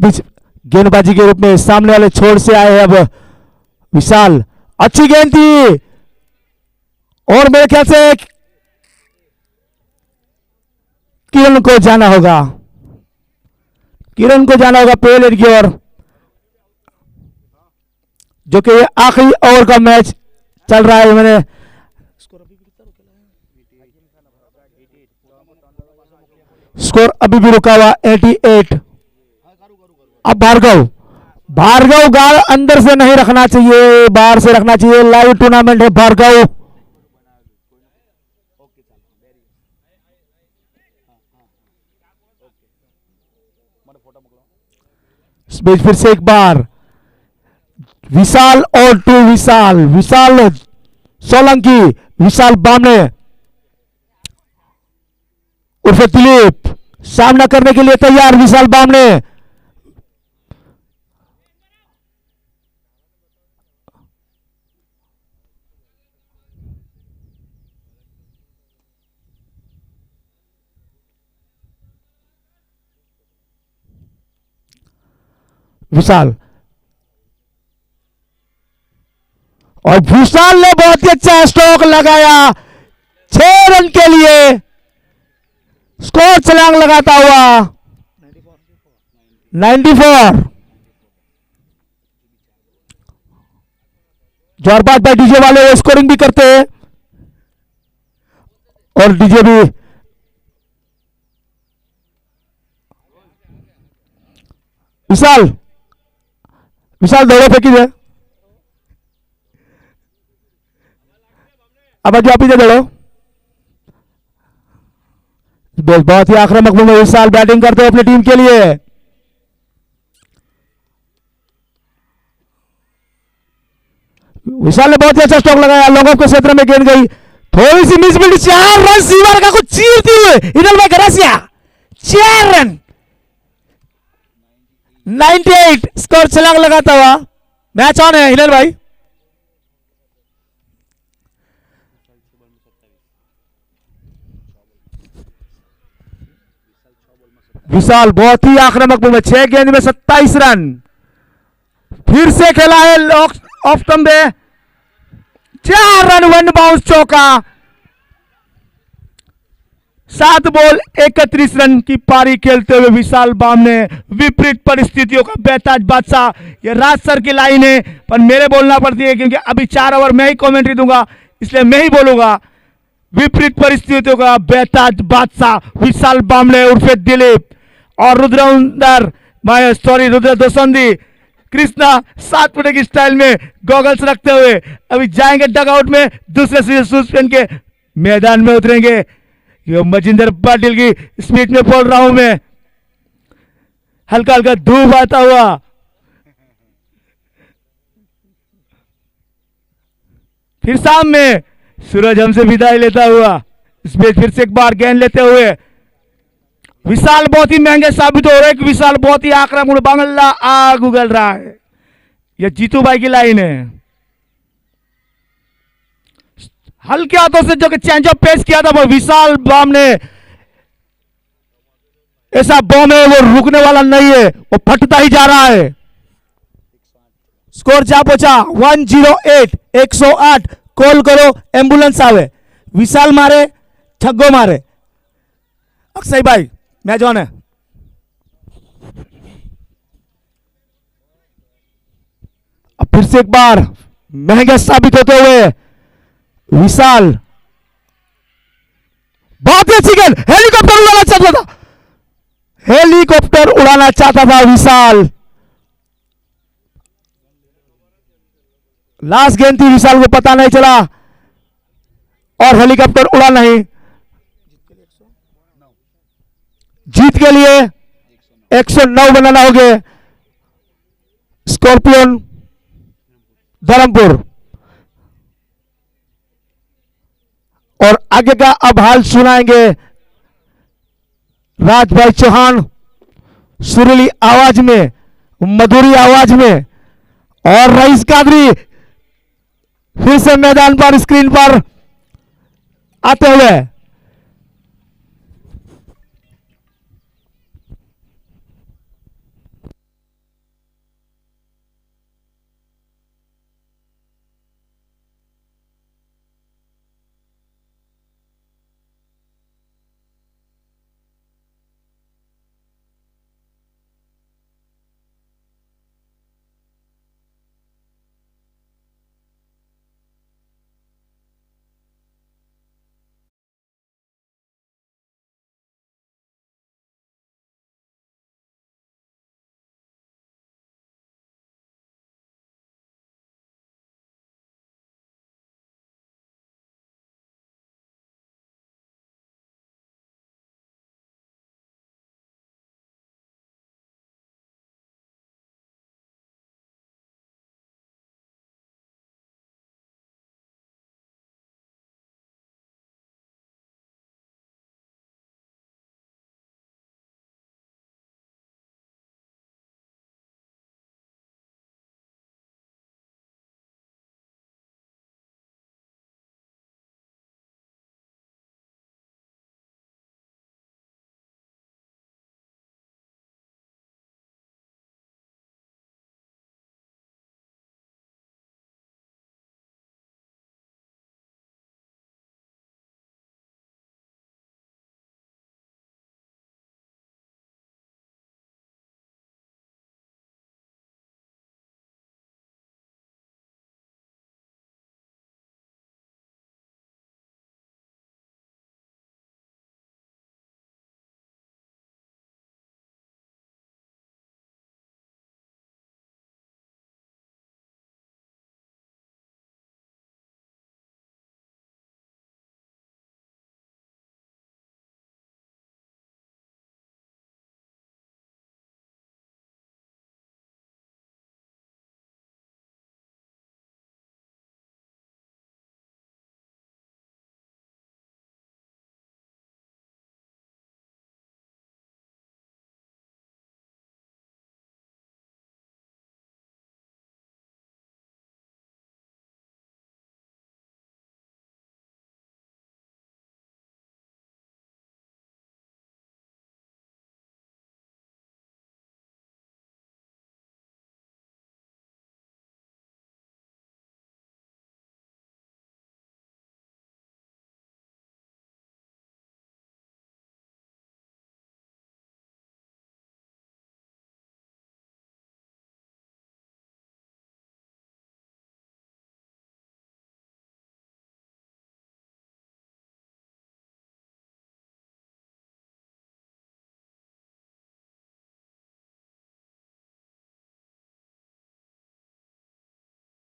बीच गेंदबाजी के रूप में सामने वाले छोर से आए अब विशाल, अच्छी गेंद थी और मेरे ख्याल से किरण को जाना होगा, किरण को जाना होगा पहले की ओर, जो कि आखिरी ओवर का मैच चल रहा है। मैंने स्कोर अभी भी रुका हुआ 88। अब भार्गव, भार्गव गाल अंदर से नहीं रखना चाहिए, बाहर से रखना चाहिए, लाइव टूर्नामेंट है भार्गव। इस बीच फिर से एक बार विशाल और टू विशाल, विशाल सोलंकी, विशाल बामने उर्फ दिलीप सामना करने के लिए तैयार। विशाल बामने विशाल और विशाल ने बहुत ही अच्छा स्ट्रोक लगाया 6 रन के लिए, स्कोर छलांग लगाता हुआ 94। जोरबाद भाई डीजे वाले वो स्कोरिंग भी करते हैं और डीजे भी। विशाल, विशाल दौड़े फेंकी है, अब जो आप इधर दौड़ो। बहुत ही आक्रामक में विशाल बैटिंग करते हैं अपनी टीम के लिए। विशाल ने बहुत ही अच्छा स्ट्रोक लगाया, लॉन्ग ऑफ के क्षेत्र में गेंद गई, थोड़ी सी मिसफील्ड, 4 रन सीवर का को चीरती हुए हिनल भाई गरासिया, 4 रन, 98 स्कोर छलांग लगाता हुआ। मैच ऑन है हिनल भाई। विशाल बहुत ही आक्रामक में 6 गेंद में 27 रन, फिर से खेला है ऑफ स्टंप पे, 4 रन, 1 बाउंस चौका, 7 बॉल 31 रन की पारी खेलते हुए विशाल बाम ने विपरीत परिस्थितियों का बेताज बादशाह। ये राज सर की लाइन है पर मेरे बोलना पड़ती है क्योंकि अभी 4 ओवर मैं ही कमेंट्री दूंगा, इसलिए मैं ही बोलूंगा। विपरीत परिस्थितियों का बेताज बादशाह विशाल बामले उर्फे दिलीप और रुद्र दोसंदी कृष्णा 7 फुटे की स्टाइल में गॉगल्स रखते हुए अभी जाएंगे डगआउट में, दूसरे शूज पहन के मैदान में उतरेंगे। ये मजिंदर पाटिल की स्पीड में बोल रहा हूं मैं, हल्का हल्का धूप आता हुआ। फिर शाम में सूरज हमसे विदाई लेता हुआ, इस पे फिर से एक बार गेंद लेते हुए विशाल बहुत ही महंगे साबित हो रहे हैं। विशाल बहुत ही आक्रामक, बांग्ला आग उगल रहा है। यह जीतू भाई की लाइन है। हल्के हाथों से जो कि चेंज ऑफ पेश किया था वो विशाल बाम ने, ऐसा बॉम्ब है वो रुकने वाला नहीं है, वो फटता ही जा रहा है। स्कोर जा पहुंचा 108, 108। कॉल करो एम्बुलेंस आवे। विशाल मारे, छग्गो मारे। अक्षय भाई मैच ऑन है। अब फिर से एक बार महंगे साबित होते हुए विशाल, बहुत ही अच्छी गेंद, हेलीकॉप्टर उड़ाना चाहता था, हेलीकॉप्टर उड़ाना चाहता था विशाल। लास्ट गेंद थी, विशाल को पता नहीं चला और हेलीकॉप्टर उड़ा नहीं। जीत के लिए 109 बनाना होगा स्कॉर्पियन धर्मपुर। और आगे का अब हाल सुनाएंगे राजभाई चौहान सुरीली आवाज में, मधुरी आवाज में, और रईस कादरी फिर से मैदान पर स्क्रीन पर आते हुए।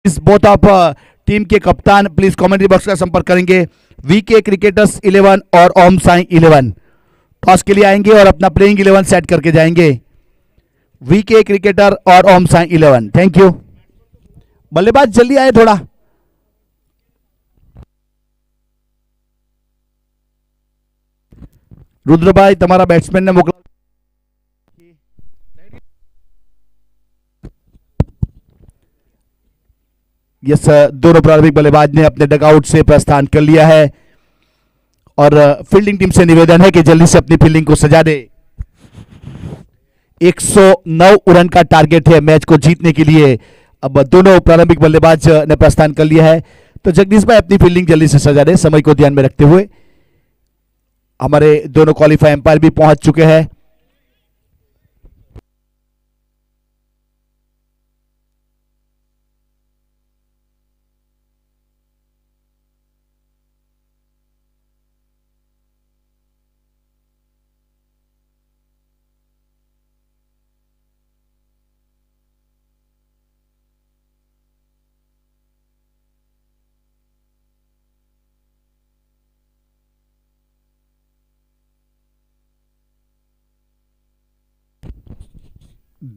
इस बोथ ऑफ टीम के कप्तान प्लीज कमेंट्री बॉक्स का संपर्क करेंगे। वीके क्रिकेटर्स 11 और ओम साई 11 टॉस के लिए आएंगे और अपना प्लेइंग 11 सेट करके जाएंगे। वीके क्रिकेटर और ओम साई 11। Thank you. बल्लेबाज जल्दी आए थोड़ा। रुद्रभाई તમારા બેટ્સમેન ને મોકલો। यस, दोनों प्रारंभिक बल्लेबाज ने अपने डगआउट से प्रस्थान कर लिया है और फील्डिंग टीम से निवेदन है कि जल्दी से अपनी फील्डिंग को सजा दे। 109 रन का टारगेट है मैच को जीतने के लिए। अब दोनों प्रारंभिक बल्लेबाज ने प्रस्थान कर लिया है, तो जगदीश भाई अपनी फील्डिंग जल्दी से सजा दे। समय को ध्यान में रखते हुए हमारे दोनों क्वालिफाई एम्पायर भी पहुंच चुके हैं।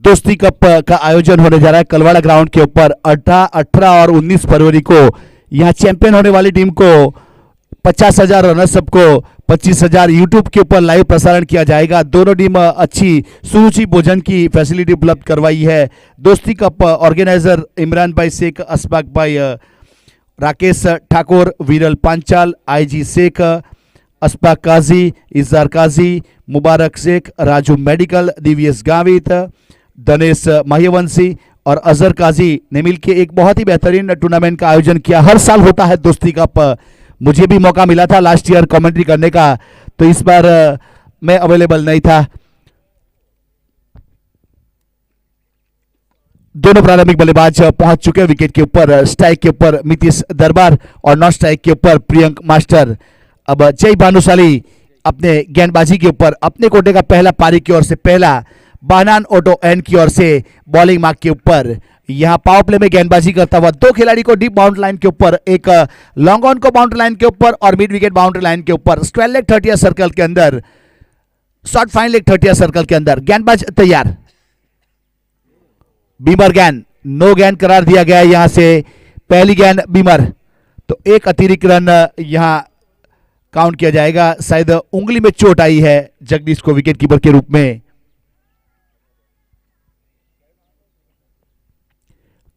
दोस्ती कप का आयोजन होने जा रहा है कलवाड़ा ग्राउंड के ऊपर। 18 और 19 फरवरी को यहां चैंपियन होने वाली टीम को 50,000 रनर्स अप को 25,000 यूट्यूब के ऊपर लाइव प्रसारण किया जाएगा। दोनों टीम अच्छी सुरुचि भोजन की फैसिलिटी उपलब्ध करवाई है। दोस्ती कप ऑर्गेनाइजर इमरान भाई शेख, अशफाक भाई, राकेश ठाकुर, वीरल पांचाल, आईजी शेख, अशफाक काजी, इजहार काजी, मुबारक शेख, राजू मेडिकल, दिव्यस गावित, दनेश माह्यवंशी और अजहर काजी ने मिलकर एक बहुत ही बेहतरीन टूर्नामेंट का आयोजन किया। हर साल होता है दोस्ती कप। मुझे भी मौका मिला था लास्ट ईयर कमेंट्री करने का, तो इस बार मैं अवेलेबल नहीं था। दोनों प्रारंभिक बल्लेबाज पहुंच चुके हैं विकेट के ऊपर। स्ट्राइक के ऊपर मितिश दरबार और नॉन स्ट्राइक के ऊपर प्रियंक मास्टर। अब जय भानुशाली अपने गेंदबाजी के ऊपर अपने कोटे का पहला पारी की ओर से पहला, बानान ऑटो एन की ओर से बॉलिंग मार्क के ऊपर। यहां पावर प्ले में गेंदबाजी करता हुआ दो खिलाड़ी को डीप बाउंड्री लाइन के ऊपर, एक लॉन्ग ऑन को बाउंड्री लाइन के ऊपर और मिड विकेट बाउंड्री लाइन के ऊपर, स्क्वायर लेग 30 सर्कल के अंदर, शॉर्ट फाइन लेग 30 सर्कल के अंदर। गेंदबाज तैयार। बीमर गेंद, नो गेंद करार दिया गया है यहां से। पहली गेंद बीमर, तो एक अतिरिक्त रन यहां काउंट किया जाएगा। शायद उंगली में चोट आई है जगदीश को विकेट कीपर के रूप में।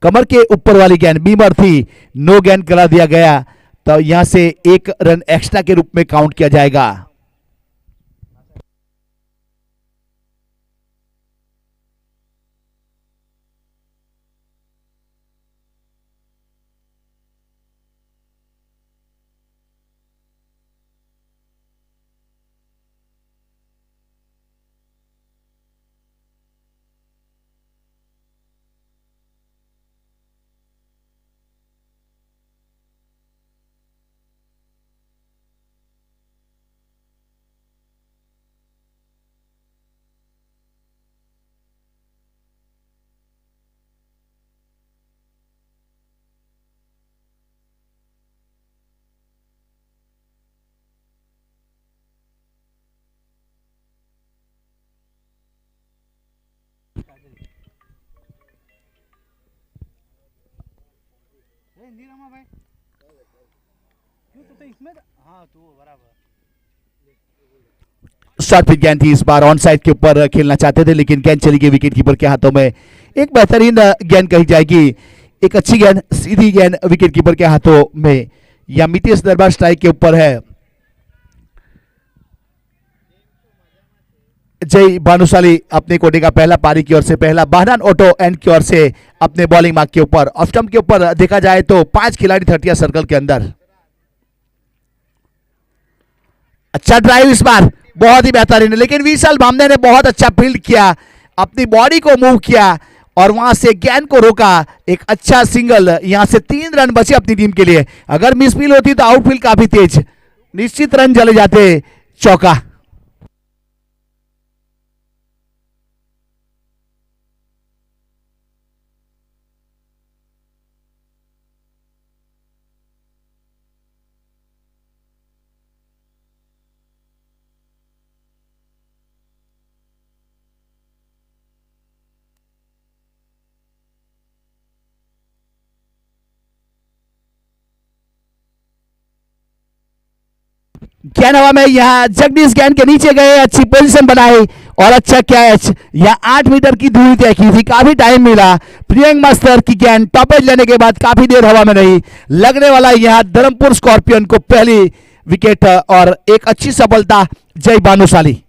कमर के ऊपर वाली गेंद बीमर थी, नो गेंद करा दिया गया, तो यहां से एक रन एक्स्ट्रा के रूप में काउंट किया जाएगा। शॉर्ट पिच गेंद थी, इस बार ऑन साइड के ऊपर खेलना चाहते थे लेकिन गेंद चली गई विकेट कीपर के हाथों में। एक बेहतरीन गेंद कही जाएगी, एक अच्छी गेंद, सीधी गेंद विकेट कीपर के हाथों में। या मितेश दरबार स्ट्राइक के ऊपर है। जय भानुशाली अपने कोटे का पहला पारी की ओर से पहला, बहरान ऑटो एंड की ओर से अपने बॉलिंग मार्क के ऊपर। ऑफ स्टंप के ऊपर देखा जाए तो 5 खिलाड़ी 30 सर्कल के अंदर। अच्छा ड्राइव इस बार बहुत ही बेहतरीन, लेकिन विशाल भामने ने बहुत अच्छा फील्ड किया, अपनी बॉडी को मूव किया और वहां से गेंद को रोका। एक अच्छा सिंगल, यहां से 3 रन बचे अपनी टीम के लिए। अगर मिसफील होती तो आउटफील्ड काफी तेज, निश्चित रन चले जाते। चौका। गेंद हवा में, यहाँ जगदीश गेंद के नीचे गए, अच्छी पोजीशन बनाई और अच्छा कैच। यहाँ 8 मीटर की दूरी तय की थी, काफी टाइम मिला। प्रियंक मास्टर की गेंद टॉपेज लेने के बाद काफी देर हवा में रही, लगने वाला यहाँ धर्मपुर स्कॉर्पियन को पहली विकेट और एक अच्छी सफलता जय भानुशाली।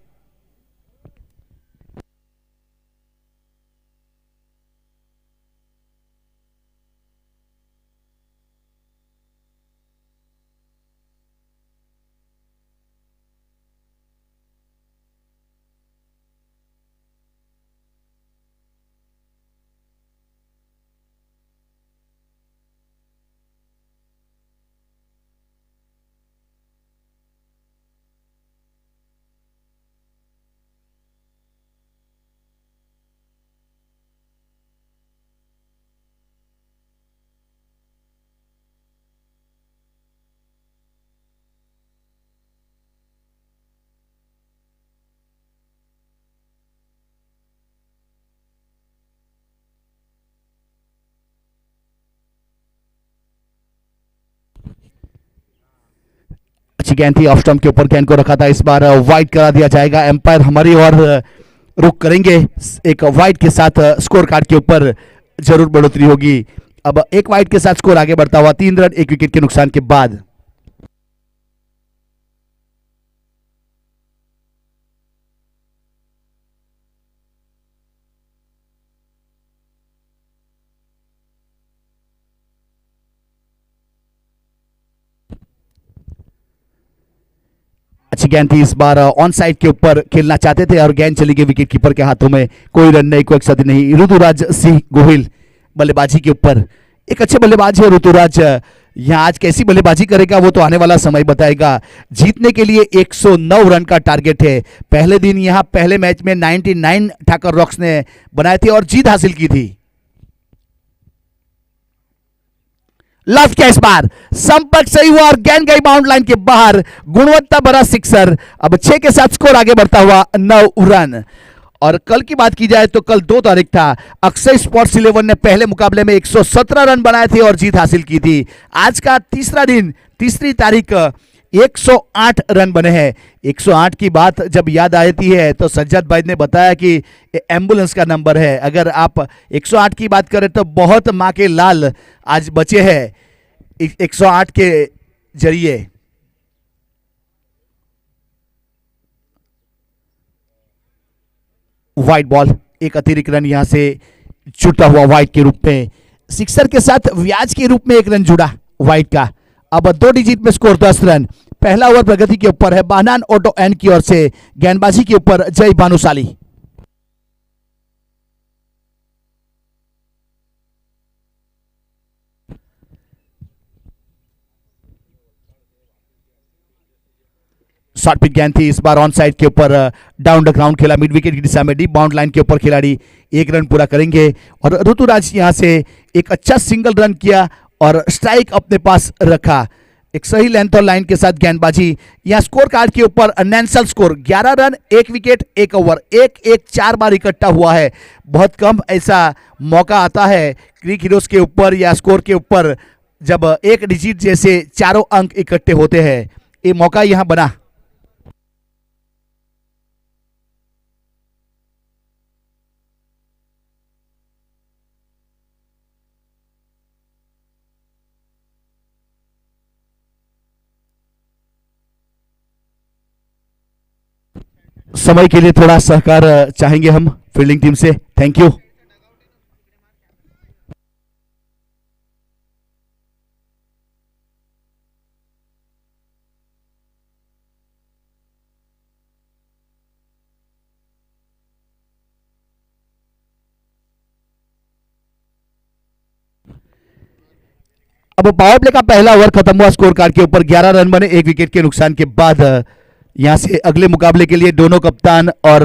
अच्छी गेंद थी, ऑफ स्टंप के ऊपर गेंद को रखा था, इस बार वाइड करा दिया जाएगा। एम्पायर हमारी ओर रुक करेंगे, एक वाइड के साथ स्कोर कार्ड के ऊपर जरूर बढ़ोतरी होगी। अब एक वाइड के साथ स्कोर आगे बढ़ता हुआ 3 रन 1 विकेट के नुकसान के बाद। अच्छी गेंद थी, इस बार ऑन साइड के ऊपर खेलना चाहते थे और गेंद चली गई विकेट कीपर के हाथों में। कोई रन नहीं, कोई क्षति नहीं। ऋतुराज सिंह गोहिल बल्लेबाजी के ऊपर, एक अच्छे बल्लेबाज है ऋतुराज। यहाँ आज कैसी बल्लेबाजी करेगा वो तो आने वाला समय बताएगा। जीतने के लिए 109 रन का टारगेट है। पहले दिन यहाँ पहले मैच में 99 ठाकर रॉक्स ने बनाए थे और जीत हासिल की थी। लफ्ट किया, इस बार संपर्क सही हुआ और गेंद गई बाउंड लाइन के बाहर। गुणवत्ता भरा सिक्सर। अब 6 के साथ स्कोर आगे बढ़ता हुआ 9 रन। और कल की बात की जाए तो कल 2 तारीख था, अक्षय स्पोर्ट्स 11 ने पहले मुकाबले में 117 रन बनाए थे और जीत हासिल की थी। आज का तीसरा दिन, तीसरी तारीख, 108 रन बने हैं। 108 की बात जब याद आती है तो सज्जद भाई ने बताया कि एम्बुलेंस का नंबर है। अगर आप 108 की बात करें तो बहुत माँ के लाल आज बचे हैं 108 के जरिए। वाइड बॉल, एक अतिरिक्त रन यहां से जुटा हुआ वाइड के रूप में। सिक्सर के साथ व्याज के रूप में 1 रन जुड़ा वाइड का। अब 2 डिजिट में स्कोर 10 रन। पहला ओवर प्रगति के ऊपर है, बानान ऑटो एन की ओर से गेंदबाजी के ऊपर जय भानुशाली। शॉर्ट पिच गेंद थी, इस बार ऑन साइड के ऊपर डाउन द ग्राउंड खेला, मिड विकेट की दिशा में, डीप बाउंड लाइन के ऊपर खिलाड़ी 1 रन पूरा करेंगे। और ऋतुराज यहां से एक अच्छा सिंगल रन किया और स्ट्राइक अपने पास रखा। एक सही लेंथ और लाइन के साथ गेंदबाजी। यहां स्कोर कार्ड के ऊपर नैंसल स्कोर 11 रन 1 विकेट 1 ओवर, 1-1 4 बार इकट्ठा हुआ है। बहुत कम ऐसा मौका आता है क्रिक हीरोज के ऊपर या स्कोर के ऊपर जब 1 डिजिट जैसे चारों अंक इकट्ठे होते हैं। ये मौका यहां बना। समय के लिए थोड़ा सहकार चाहेंगे हम फील्डिंग टीम से। Thank you. अब पावर प्ले का पहला ओवर खत्म हुआ, स्कोर कार्ड के ऊपर 11 रन बने 1 विकेट के नुकसान के बाद। यहां से अगले मुकाबले के लिए दोनों कप्तान और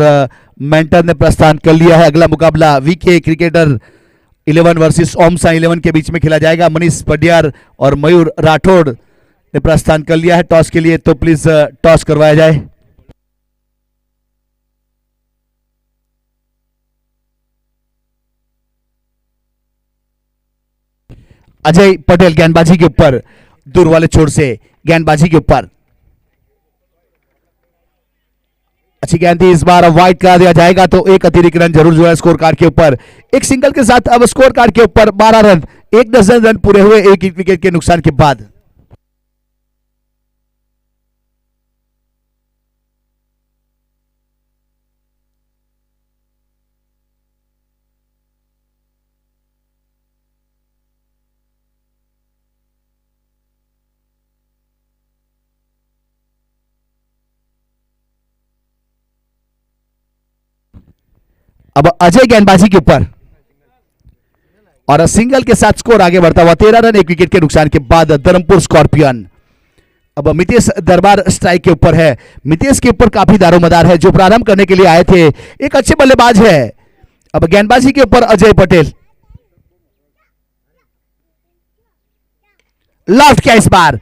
मेंटर ने प्रस्थान कर लिया है। अगला मुकाबला वीके क्रिकेटर 11 वर्सेस ओमसा 11 के बीच में खेला जाएगा। मनीष पडियार और मयूर राठौड़ ने प्रस्थान कर लिया है टॉस के लिए, तो प्लीज टॉस करवाया जाए। अजय पटेल गेंदबाजी के ऊपर, दूर वाले छोर से गेंदबाजी के ऊपर। अच्छी गेंद थी, इस बार वाइड करा दिया जाएगा तो एक अतिरिक्त रन जरूर जो है स्कोर कार्ड के ऊपर। एक सिंगल के साथ अब स्कोर कार्ड के ऊपर 12 रन, 1 डजन रन पूरे हुए एक विकेट के नुकसान के बाद। अब अजय गेंदबाजी के ऊपर और सिंगल के साथ स्कोर आगे बढ़ता हुआ 13 रन एक विकेट के नुकसान के बाद धर्मपुर स्कॉर्पियन। अब मितेश दरबार स्ट्राइक के ऊपर है। मितेश के ऊपर काफी दारोमदार है, जो प्रारंभ करने के लिए आए थे, एक अच्छे बल्लेबाज है। अब गेंदबाजी के ऊपर अजय पटेल, लॉफ्ट किया इस बार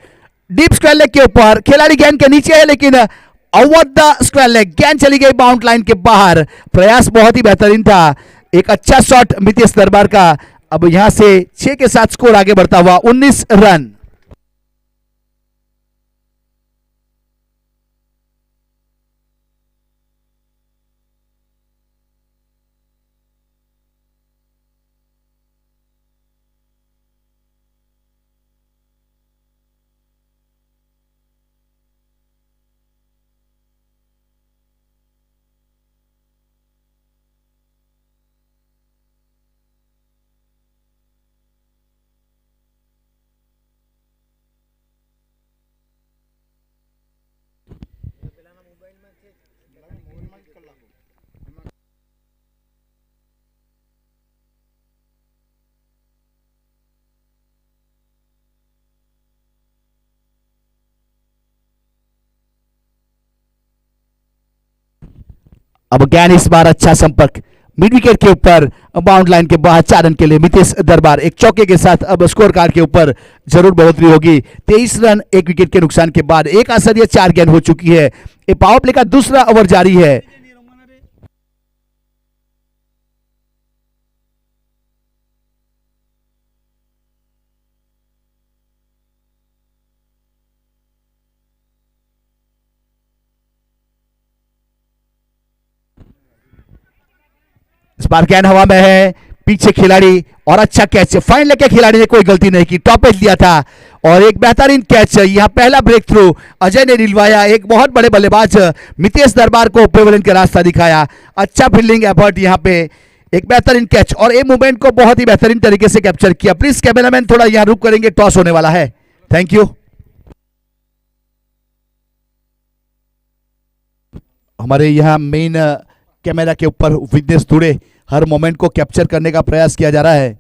डीप स्क्वायर लेग के ऊपर, खिलाड़ी गेंद के नीचे है लेकिन ओवर द स्क्वायर लेग गेंद चली गई बाउंड लाइन के बाहर। प्रयास बहुत ही बेहतरीन था, एक अच्छा शॉट मितेश दरबार का। अब यहां से 6 के साथ स्कोर आगे बढ़ता हुआ 19 रन। अब गेंद इस बार अच्छा संपर्क मिड विकेट के ऊपर, बाउंड लाइन के बाहर 4 रन के लिए मितेश दरबार एक चौके के साथ अब स्कोर कार्ड के ऊपर जरूर बढ़ोतरी होगी। 23 रन एक विकेट के नुकसान के बाद एक आसरिया 4 गेंद हो चुकी है। ये पावर प्ले का दूसरा ओवर जारी है। इस बार गेंद हवा में है, पीछे खिलाड़ी और अच्छा कैच, फाइन लेके खिलाड़ी ने कोई गलती नहीं की, टॉप एज लिया था और एक बेहतरीन कैच। यहां पहला ब्रेक थ्रू अजय ने दिलवाया, एक बहुत बड़े बल्लेबाज मितेश दरबार को पेवेलियन का रास्ता दिखाया। अच्छा फील्डिंग एफर्ट, यहां पे एक बेहतरीन कैच और ए मूवमेंट को बहुत ही बेहतरीन तरीके से कैप्चर किया। प्लीज कैमरामैन थोड़ा यहां रुक करेंगे, टॉस होने वाला है। Thank you. हमारे यहां मेन कैमरा के ऊपर विटनेस जुड़े हर मोमेंट को कैप्चर करने का प्रयास किया जा रहा है।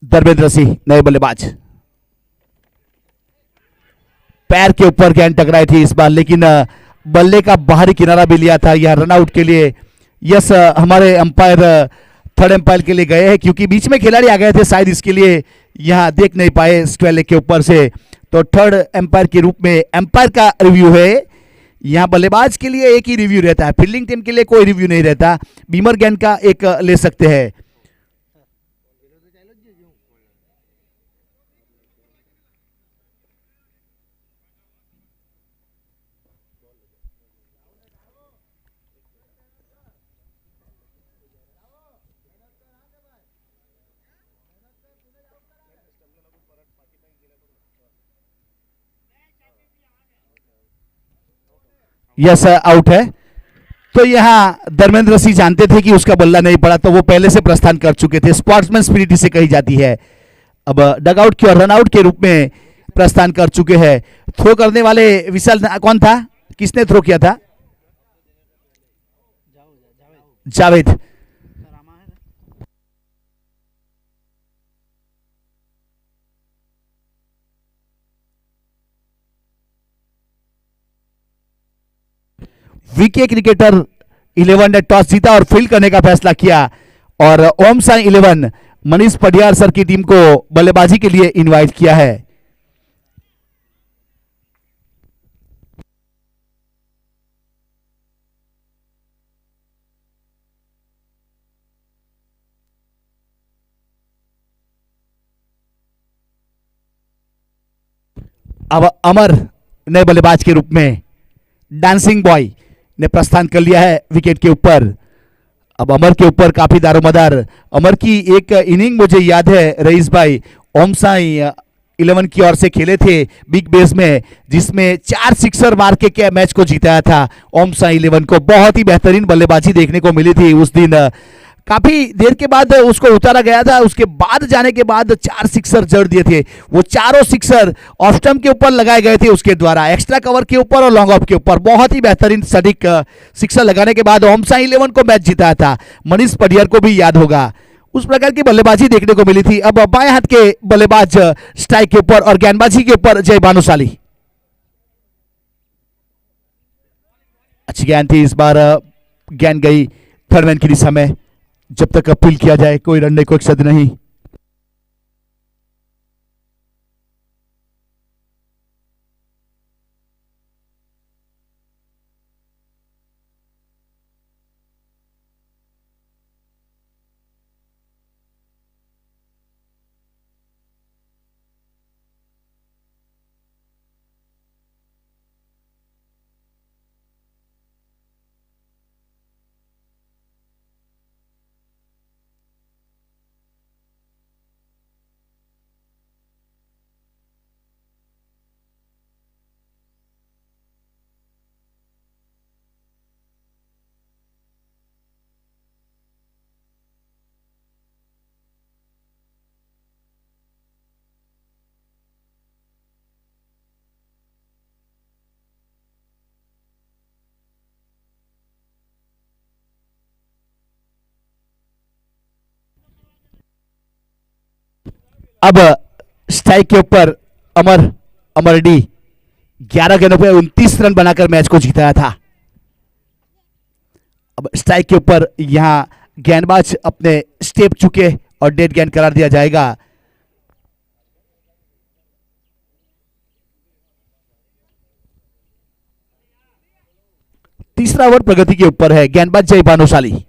धर्मेंद्र सिंह नए बल्लेबाज, पैर के ऊपर गेंद टकराई थी इस बार, लेकिन बल्ले का बाहरी किनारा भी लिया था। यह रनआउट के लिए यस हमारे अंपायर थर्ड अंपायर के लिए गए हैं, क्योंकि बीच में खिलाड़ी आ गए थे, शायद इसके लिए यहां देख नहीं पाए स्क्वायर लेग के ऊपर से। तो थर्ड अंपायर के रूप में अंपायर का रिव्यू है। यहां बल्लेबाज के लिए एक ही रिव्यू रहता है, फील्डिंग टीम के लिए कोई रिव्यू नहीं रहता। बीमर गेंद का एक ले सकते हैं। यस आउट है। तो यहां धर्मेंद्र सिंह जानते थे कि उसका बल्ला नहीं पड़ा, तो वो पहले से प्रस्थान कर चुके थे। स्पोर्ट्समैन स्पिरिट इसे कही जाती है। अब डगआउट की और रनआउट के रूप में प्रस्थान कर चुके हैं। थ्रो करने वाले विशाल कौन था, किसने थ्रो किया था? जावेद। वीके क्रिकेटर 11 ने टॉस जीता और फील्ड करने का फैसला किया और ओम साई 11 मनीष पडियार सर की टीम को बल्लेबाजी के लिए इनवाइट किया है। अब अमर नए बल्लेबाज के रूप में डांसिंग बॉय ने प्रस्थान कर लिया है विकेट के ऊपर। अब अमर के ऊपर काफी दारोमदार अमर की एक इनिंग मुझे याद है रईस भाई ओम साई 11 की ओर से खेले थे बिग बेस में, जिसमें 4 सिक्सर मार के मैच को जिताया था ओम साई 11 को। बहुत ही बेहतरीन बल्लेबाजी देखने को मिली थी उस दिन। काफी देर के बाद उसको उतारा गया था, उसके बाद जाने के बाद 4 सिक्सर जड़ दिए थे। वो चारों सिक्सर ऑफ स्टंप के ऊपर लगाए गए थे उसके द्वारा, एक्स्ट्रा कवर के ऊपर और लॉन्ग ऑफ के ऊपर। बहुत ही बेहतरीन सटीक सिक्सर लगाने के बाद ओम साई 11 को मैच जिताया था। मनीष पडियार को भी याद होगा, उस प्रकार की बल्लेबाजी देखने को मिली थी। अब बाएं हाथ के बल्लेबाज स्ट्राइक के ऊपर और गेंदबाजी के ऊपर जय भानुशाली। अच्छी गेंद थी, इस बार गेंद गई थर्ड मैन की दिशा में। जब तक अपील किया जाए कोई रन नहीं, कोई क्षत नहीं। अब स्ट्राइक के ऊपर अमर डी 11 गेंदों पे 29 रन बनाकर मैच को जीताया था। अब स्ट्राइक के ऊपर यहां गेंदबाज अपने स्टेप चुके और डेड गेंद करार दिया जाएगा। तीसरा ओवर प्रगति के ऊपर है, गेंदबाज जय भानुशाली।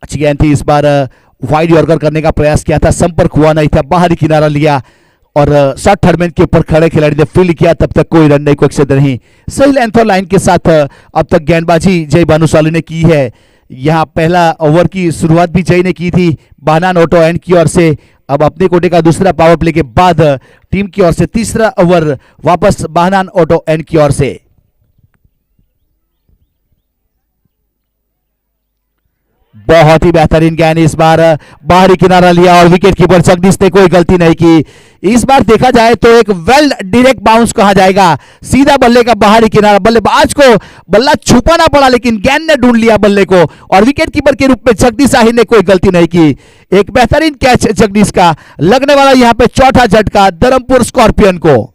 अच्छी गेंद थी, इस बार वाइड यॉर्कर करने का प्रयास किया था, संपर्क हुआ नहीं था, बाहरी किनारा लिया और शॉर्ट थर्ड मैन के ऊपर खड़े खिलाड़ी ने फील्ड किया। तब तक कोई रन नहीं, कोई क्षेत्र नहीं। सही लेंथ और लाइन के साथ अब तक गेंदबाजी जय भानुशाली ने की है। यहां पहला ओवर की शुरुआत भी जय ने की थी बहनान ऑटो एंड की ओर से। अब अपने कोटे का दूसरा पावर प्ले के बाद टीम की ओर से तीसरा ओवर वापस बहनान ऑटो एंड की ओर से। बहुत ही बेहतरीन गेंद, इस बार बाहरी किनारा लिया और विकेट कीपर जगदीश ने कोई गलती नहीं की। इस बार देखा जाए तो एक वेल डायरेक्ट बाउंस कहा जाएगा, सीधा बल्ले का बाहरी किनारा। बल्लेबाज को बल्ला छुपाना पड़ा लेकिन गेंद ने ढूंढ लिया बल्ले को और विकेट कीपर के रूप में जगदीश आहिर ने कोई गलती नहीं की। एक बेहतरीन कैच जगदीश का, लगने वाला यहां पे चौथा झटका धर्मपुर स्कॉर्पियन को।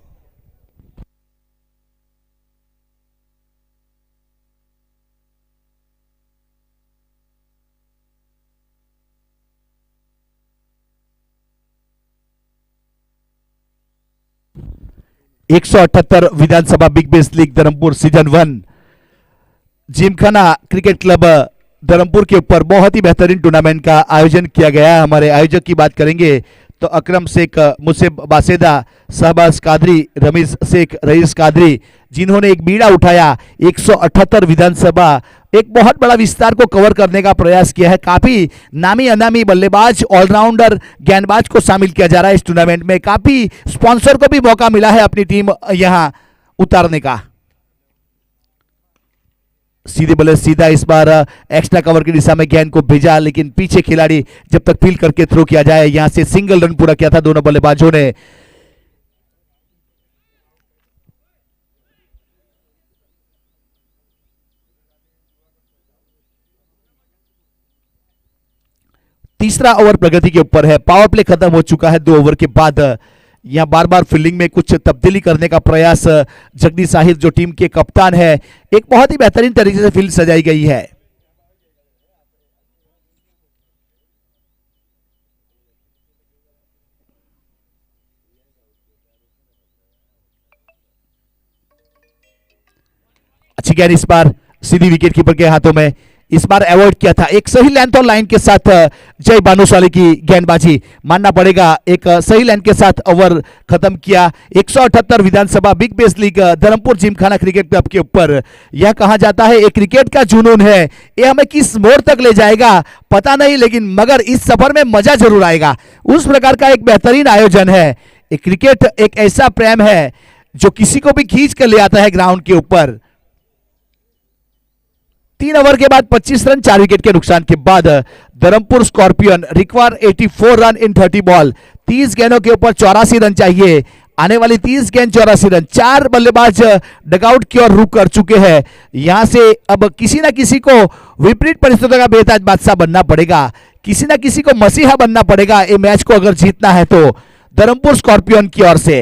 एक 178 विधानसभा big bash league Dharampur season 1 gymkhana cricket club Dharampur के ऊपर बहुत ही बेहतरीन टूर्नामेंट का आयोजन किया गया है। हमारे आयोजक की बात करेंगे तो अकरम शेख, मुसेब बासेदा, शहबाज कादरी, रमीज शेख, रईस कादरी, जिन्होंने एक बीड़ा उठाया। 178 विधानसभा एक बहुत बड़ा विस्तार को कवर करने का प्रयास किया है। काफी नामी अनामी बल्लेबाज, ऑलराउंडर, गेंदबाज को शामिल किया जा रहा है इस टूर्नामेंट में। काफी स्पॉन्सर को भी मौका मिला है अपनी टीम यहां उतारने का। सीधे बल्ले सीधा, इस बार एक्स्ट्रा कवर की दिशा में गेंद को भेजा लेकिन पीछे खिलाड़ी जब तक फील्ड करके थ्रो किया जाए। यहां से सिंगल रन पूरा किया था दोनों बल्लेबाजों ने। तीसरा ओवर प्रगति के ऊपर है, पावर प्ले खत्म हो चुका है 2 ओवर के बाद। यहाँ बार बार फील्डिंग में कुछ तब्दीली करने का प्रयास जगदीश आहिर जो टीम के कप्तान है, एक बहुत ही बेहतरीन तरीके से फील्ड सजाई गई है। अच्छी गेंद इस बार सीधी विकेट कीपर के हाथों में, इस बार अवॉइड किया था। एक सही लेंथ और लाइन के साथ जय भानुशाली की गेंदबाजी, मानना पड़ेगा एक सही लेंथ के साथ ओवर खत्म किया। 178 विधानसभा big bash league Dharampur gymkhana cricket club के ऊपर यह कहा जाता है एक क्रिकेट का जुनून है, ये हमें किस मोड़ तक ले जाएगा पता नहीं, लेकिन मगर इस सफर में मजा जरूर आएगा। उस प्रकार का एक बेहतरीन आयोजन है। एक क्रिकेट एक ऐसा प्रेम है जो किसी को भी खींच कर ले आता है ग्राउंड के ऊपर। 3 ओवर के बाद 25 रन 4 विकेट के नुकसान के बाद Dharampur scorpion require 84 run in 30 ball. 30 गेंदों के ऊपर 84 रन चाहिए। आने वाली 30 गेंद 84 रन। 4 बल्लेबाज डगआउट की ओर रुक कर चुके हैं। यहां से अब किसी ना किसी को विपरीत परिस्थितियों का बेताज बादशाह बनना पड़ेगा, किसी ना किसी को मसीहा बनना पड़ेगा ये मैच को अगर जीतना है तो धर्मपुर स्कॉर्पियन की ओर से।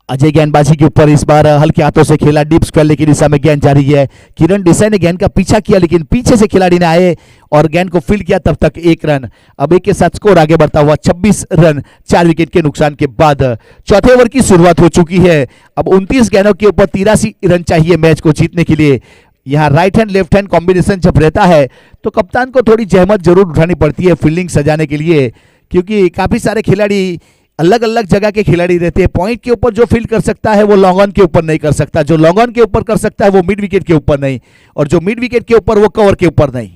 अजय गेंदबाजी के ऊपर इस बार हल्के हाथों से खेला, डीप स्क्वायर की दिशा में गेंद जारी है। किरण देसाई ने गेंद का पीछा किया लेकिन पीछे से खिलाड़ी ने आए और गेंद को फील्ड किया, तब तक 1 रन। अब एक के साथ स्कोर आगे बढ़ता हुआ 26 रन 4 विकेट के नुकसान के बाद चौथे ओवर की शुरुआत हो चुकी है। अब 29 गेंदों के ऊपर 83 रन चाहिए मैच को जीतने के लिए। यहाँ right hand left hand combination जब रहता है तो कप्तान को थोड़ी जहमत जरूर उठानी पड़ती है फील्डिंग सजाने के लिए, क्योंकि काफी सारे खिलाड़ी अलग अलग जगह के खिलाड़ी रहते हैं। पॉइंट के ऊपर जो फील्ड कर सकता है वो लॉन्ग ऑन के ऊपर नहीं कर सकता, जो लॉन्ग ऑन के ऊपर कर सकता है वो मिड विकेट के ऊपर नहीं, और जो मिड विकेट के ऊपर वो कवर के ऊपर नहीं।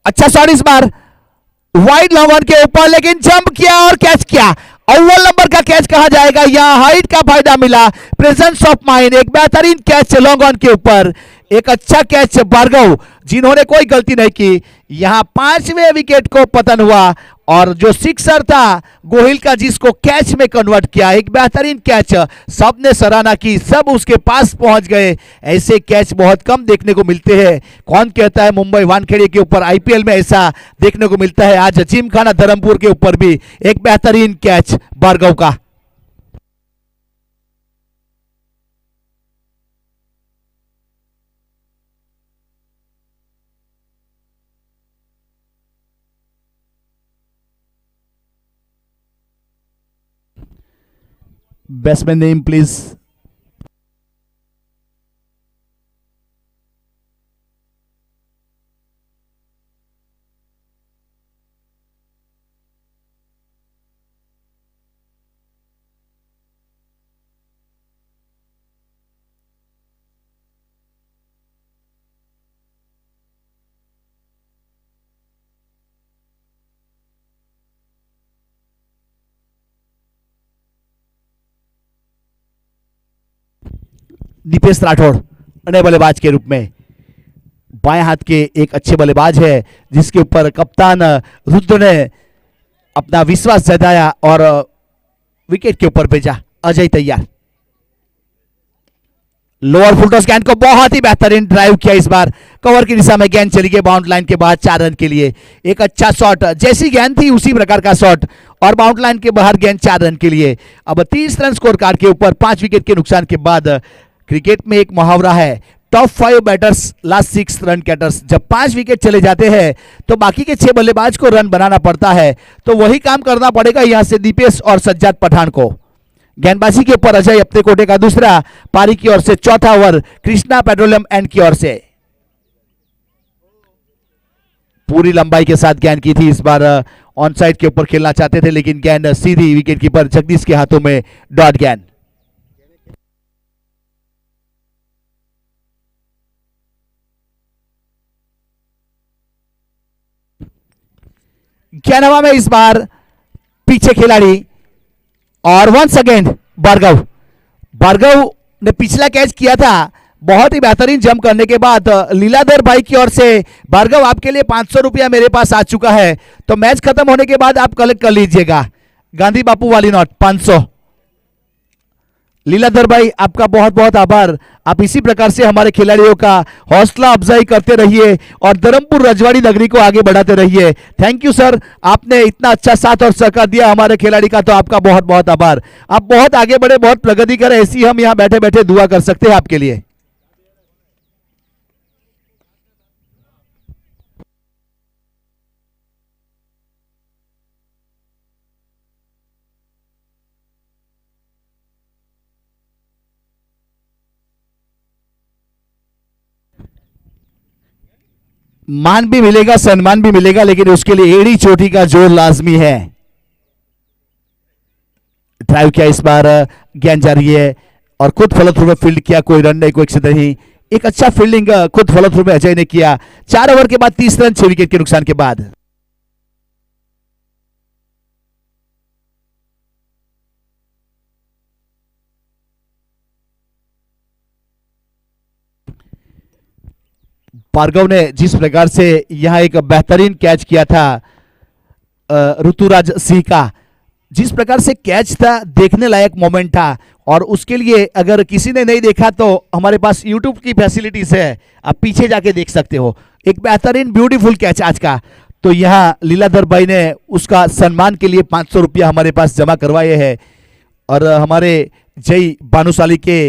अच्छा शॉट इस बार वाइड लॉन्ग ऑन के ऊपर, लेकिन जंप किया और कैच किया। अव्वल नंबर का कैच कहा जाएगा, यहां हाइट का फायदा मिला, प्रेजेंस ऑफ माइंड। एक बेहतरीन कैच लॉन्ग ऑन के ऊपर, एक अच्छा कैच भार्गव जिन्होंने कोई गलती नहीं की। यहां 5वें विकेट को पतन हुआ और जो सिक्सर था गोहिल का जिसको कैच में कन्वर्ट किया, एक बेहतरीन कैच, सबने सराहना की, सब उसके पास पहुंच गए। ऐसे कैच बहुत कम देखने को मिलते हैं। कौन कहता है मुंबई वानखेड़े के ऊपर आईपीएल में ऐसा देखने को मिलता है। आज जिमखाना धर्मपुर के ऊपर भी एक बेहतरीन कैच भार्गव का। Batsman name please. Dipesh Rathore नए बल्लेबाज के रूप में, बाएं हाथ के एक अच्छे बल्लेबाज है जिसके ऊपर कप्तान रुद्र ने अपना विश्वास जताया और विकेट के ऊपर भेजा। अजय तैयार, लोअर फुल टॉस गेंद को बहुत ही बेहतरीन ड्राइव किया। इस बार कवर की दिशा में गेंद चली गई बाउंड लाइन के बाद 4 रन के लिए। एक अच्छा शॉट, जैसी गेंद थी उसी प्रकार का शॉट और बाउंड लाइन के बाहर गेंद 4 रन के लिए। अब 30 रन स्कोर कार्ड के ऊपर 5 विकेट के नुकसान के बाद। क्रिकेट में एक मुहावरा है, टॉप 5 बैटर्स लास्ट 6 रन कैटर्स। जब 5 विकेट चले जाते हैं तो बाकी के 6 बल्लेबाज को रन बनाना पड़ता है, तो वही काम करना पड़ेगा यहां से दीपेश और सज्जाद पठान को। गेंदबाजी के ऊपर अजय अपने कोटे का दूसरा पारी की ओर से, चौथा ओवर कृष्णा पेट्रोलियम एंड की ओर से। पूरी लंबाई के साथ गेंद की थी, इस बार ऑन साइड के ऊपर खेलना चाहते थे लेकिन गेंद सीधी विकेट कीपर जगदीश के हाथों में डॉट गेंद। गेंद हवा में इस बार पीछे खिलाड़ी और वंस अगेन भार्गव भार्गव ने पिछला कैच किया था, बहुत ही बेहतरीन जंप करने के बाद लीलाधर भाई की ओर से भार्गव आपके लिए 500 रुपया मेरे पास आ चुका है, तो मैच खत्म होने के बाद आप कलेक्ट कर लीजिएगा। गांधी बापू वाली नोट 500। लीलाधर भाई आपका बहुत बहुत आभार। आप इसी प्रकार से हमारे खिलाड़ियों का हौसला अफजाई करते रहिए और धर्मपुर रजवाड़ी नगरी को आगे बढ़ाते रहिए। थैंक यू सर, आपने इतना अच्छा साथ और सहकार दिया हमारे खिलाड़ी का, तो आपका बहुत बहुत आभार। आप बहुत आगे बढ़े, बहुत प्रगति करें, ऐसी हम यहां बैठे बैठे दुआ कर सकते हैं आपके लिए। मान भी मिलेगा, सम्मान भी मिलेगा, लेकिन उसके लिए एड़ी चोटी का जोर लाजमी है। ड्राइव किया इस बार, गेंद जा रही है और खुद फॉलो में फील्ड किया, कोई रन नहीं, कोई एक्शन नहीं। एक अच्छा फील्डिंग खुद फॉलो में अजय ने किया। 4 ओवर के बाद 30 रन 6 विकेट के नुकसान के बाद। भार्गव ने जिस प्रकार से यहां एक बेहतरीन कैच किया था ऋतुराज सिंह का, जिस प्रकार से कैच था, देखने लायक मोमेंट था। और उसके लिए अगर किसी ने नहीं देखा तो हमारे पास YouTube की फैसिलिटीज है, आप पीछे जाके देख सकते हो। एक बेहतरीन ब्यूटीफुल कैच आज का। तो यहां लीलाधर भाई ने उसका सम्मान के लिए 500 रुपया हमारे पास जमा करवाए हैं और हमारे जय भानुशाली के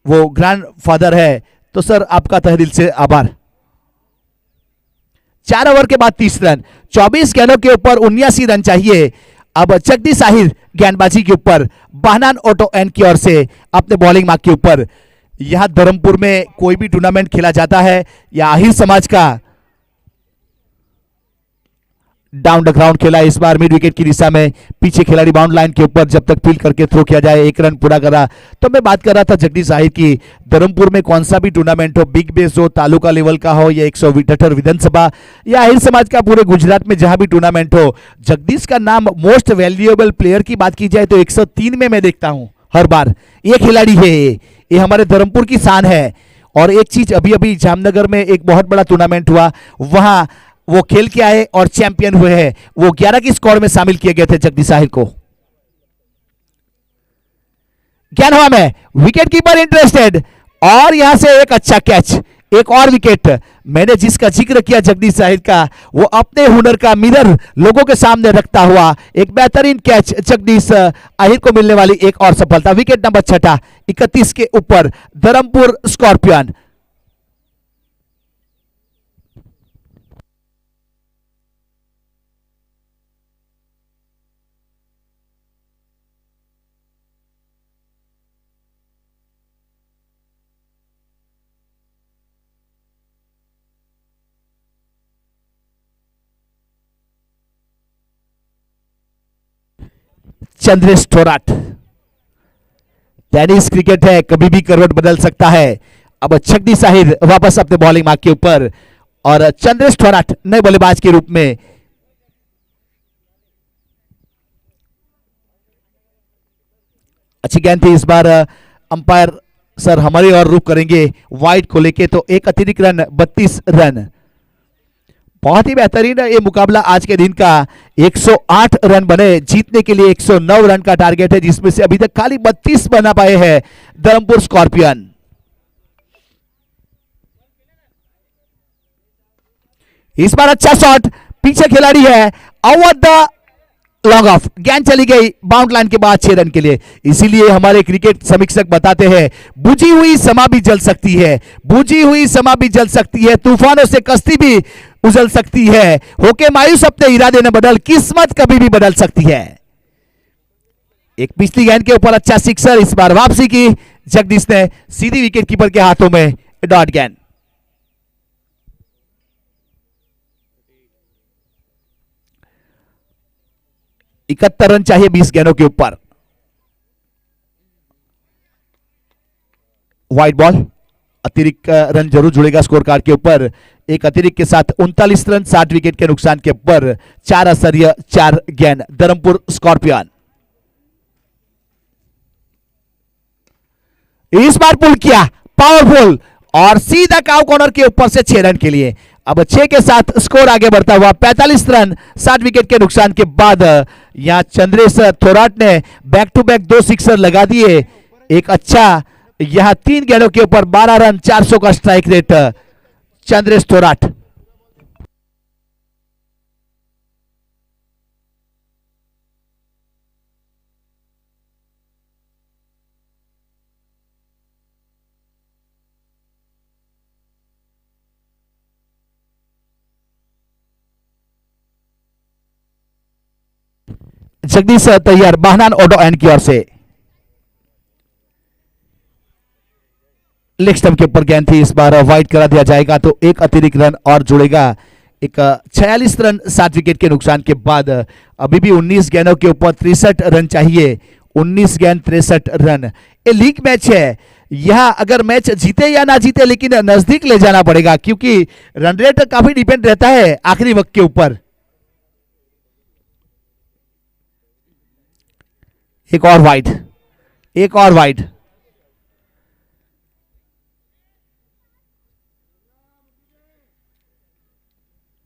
वो ग्रैंड फादर है। तो सर आपका तहे दिल से आभार। 4 ओवर के बाद 30 रन, 24 गेंदों के ऊपर 79 रन चाहिए। अब जगदीश आहिर गेंदबाजी के ऊपर, बहनान ऑटो एन की ओर से अपने बॉलिंग मार्क के ऊपर। यहां धर्मपुर में कोई भी टूर्नामेंट खेला जाता है या आहिर समाज का डाउन द ग्राउंड खेला, इस बार मिड विकेट की दिशा में पीछे खिलाड़ी बाउंड लाइन के ऊपर जब तक फील्ड करके थ्रो किया जाए 1 रन पूरा करा। तो मैं बात कर रहा था जगदीश आहिर की। धर्मपुर में कौन सा भी टूर्नामेंट हो, बिग बेस हो, तालुका लेवल का हो या 178 विधानसभा या आहिर समाज का, पूरे गुजरात में जहां भी टूर्नामेंट हो, जगदीश का नाम मोस्ट वैल्यूएबल प्लेयर की बात की जाए तो 103 में मैं देखता हूं हर बार। ये खिलाड़ी है, ये हमारे धर्मपुर की शान है। और एक चीज, अभी अभी जामनगर में एक बहुत बड़ा टूर्नामेंट हुआ, वहां वो खेल के आए और चैंपियन हुए हैं। वो 11 की स्क्वाड में शामिल किए गए थे जगदीश आहिर को। ज्ञान हवा में विकेट कीपर इंटरेस्टेड और यहां से एक अच्छा कैच, एक और विकेट। मैंने जिसका जिक्र किया जगदीश आहिर का, वो अपने हुनर का मिरर लोगों के सामने रखता हुआ एक बेहतरीन कैच, जगदीश आहिर को मिलने वाली एक और सफलता। विकेट नंबर 6, 31 के ऊपर Dharampur scorpion. Chandresh Thorat, tennis cricket है, कभी भी करवट बदल सकता है। अब जगदीश आहिर वापस अपने बॉलिंग मार्क के ऊपर और चंद्रेश थोराट नए बल्लेबाज के रूप में। अच्छी गेंद थी इस बार। अंपायर सर हमारी ओर रुख करेंगे वाइड को लेके, तो एक अतिरिक्त रन, 32 रन। बहुत ही बेहतरीन ये मुकाबला आज के दिन का। 108 रन बने, जीतने के लिए 109 रन का टारगेट है, जिसमें से अभी तक खाली 32 बना पाए हैं धर्मपुर स्कॉर्पियन। इस बार अच्छा शॉट, पीछे खिलाड़ी है, अवध लॉन्ग ऑफ, गेंद चली गई बाउंड लाइन के बाद 6 रन के लिए। इसीलिए हमारे क्रिकेट समीक्षक बताते हैं बुझी हुई समा भी जल सकती है, बुझी हुई समा भी जल सकती है, तूफानों से कश्ती भी उजल सकती है, होके मायूस अपने इरादे न बदल, किस्मत कभी भी बदल सकती है। एक पिछली गेंद के ऊपर अच्छा सिक्सर, इस बार वापसी की जगदीश ने सीधी विकेट कीपर के हाथों में डॉट गेंद। इकहत्तर रन चाहिए 20 गेंदों के ऊपर। वाइड बॉल, अतिरिक्त रन जरूर जुड़ेगा स्कोर कार्ड के ऊपर। एक अतिरिक्त के साथ 39 रन 60 विकेट के नुकसान के ऊपर 4 असरिया 4 गेंद धर्मपुर स्कॉर्पियन। इस बार पुल किया, पावरफुल, और सीधा काउ कॉर्नर के ऊपर से 6 रन के लिए। अब 6 के साथ स्कोर आगे बढ़ता हुआ 45 रन 60 विकेट के नुकसान के बाद यहां चंद्रेश थोराट ने बैक टू बैक 2 सिक्सर लगा दिए। एक अच्छा यहां 3 गेंदों के ऊपर 12 रन 400 का स्ट्राइक रेट चंद्रेश थोराट। जगदीश तैयार, बहनान ऑटो एंड की ओर से। लेग स्टंप के ऊपर गेंद थी, इस बार वाइड करा दिया जाएगा तो एक अतिरिक्त रन और जुड़ेगा। एक 46 रन 7 विकेट के नुकसान के बाद अभी भी 19 गेंदों के ऊपर 63 रन चाहिए। 19 गेंद 63 रन। ये लीग मैच है, यह अगर मैच जीते या ना जीते लेकिन नजदीक ले जाना पड़ेगा क्योंकि रन रेट काफी डिपेंड रहता है आखिरी वक्त के ऊपर। एक और वाइड, एक और वाइड।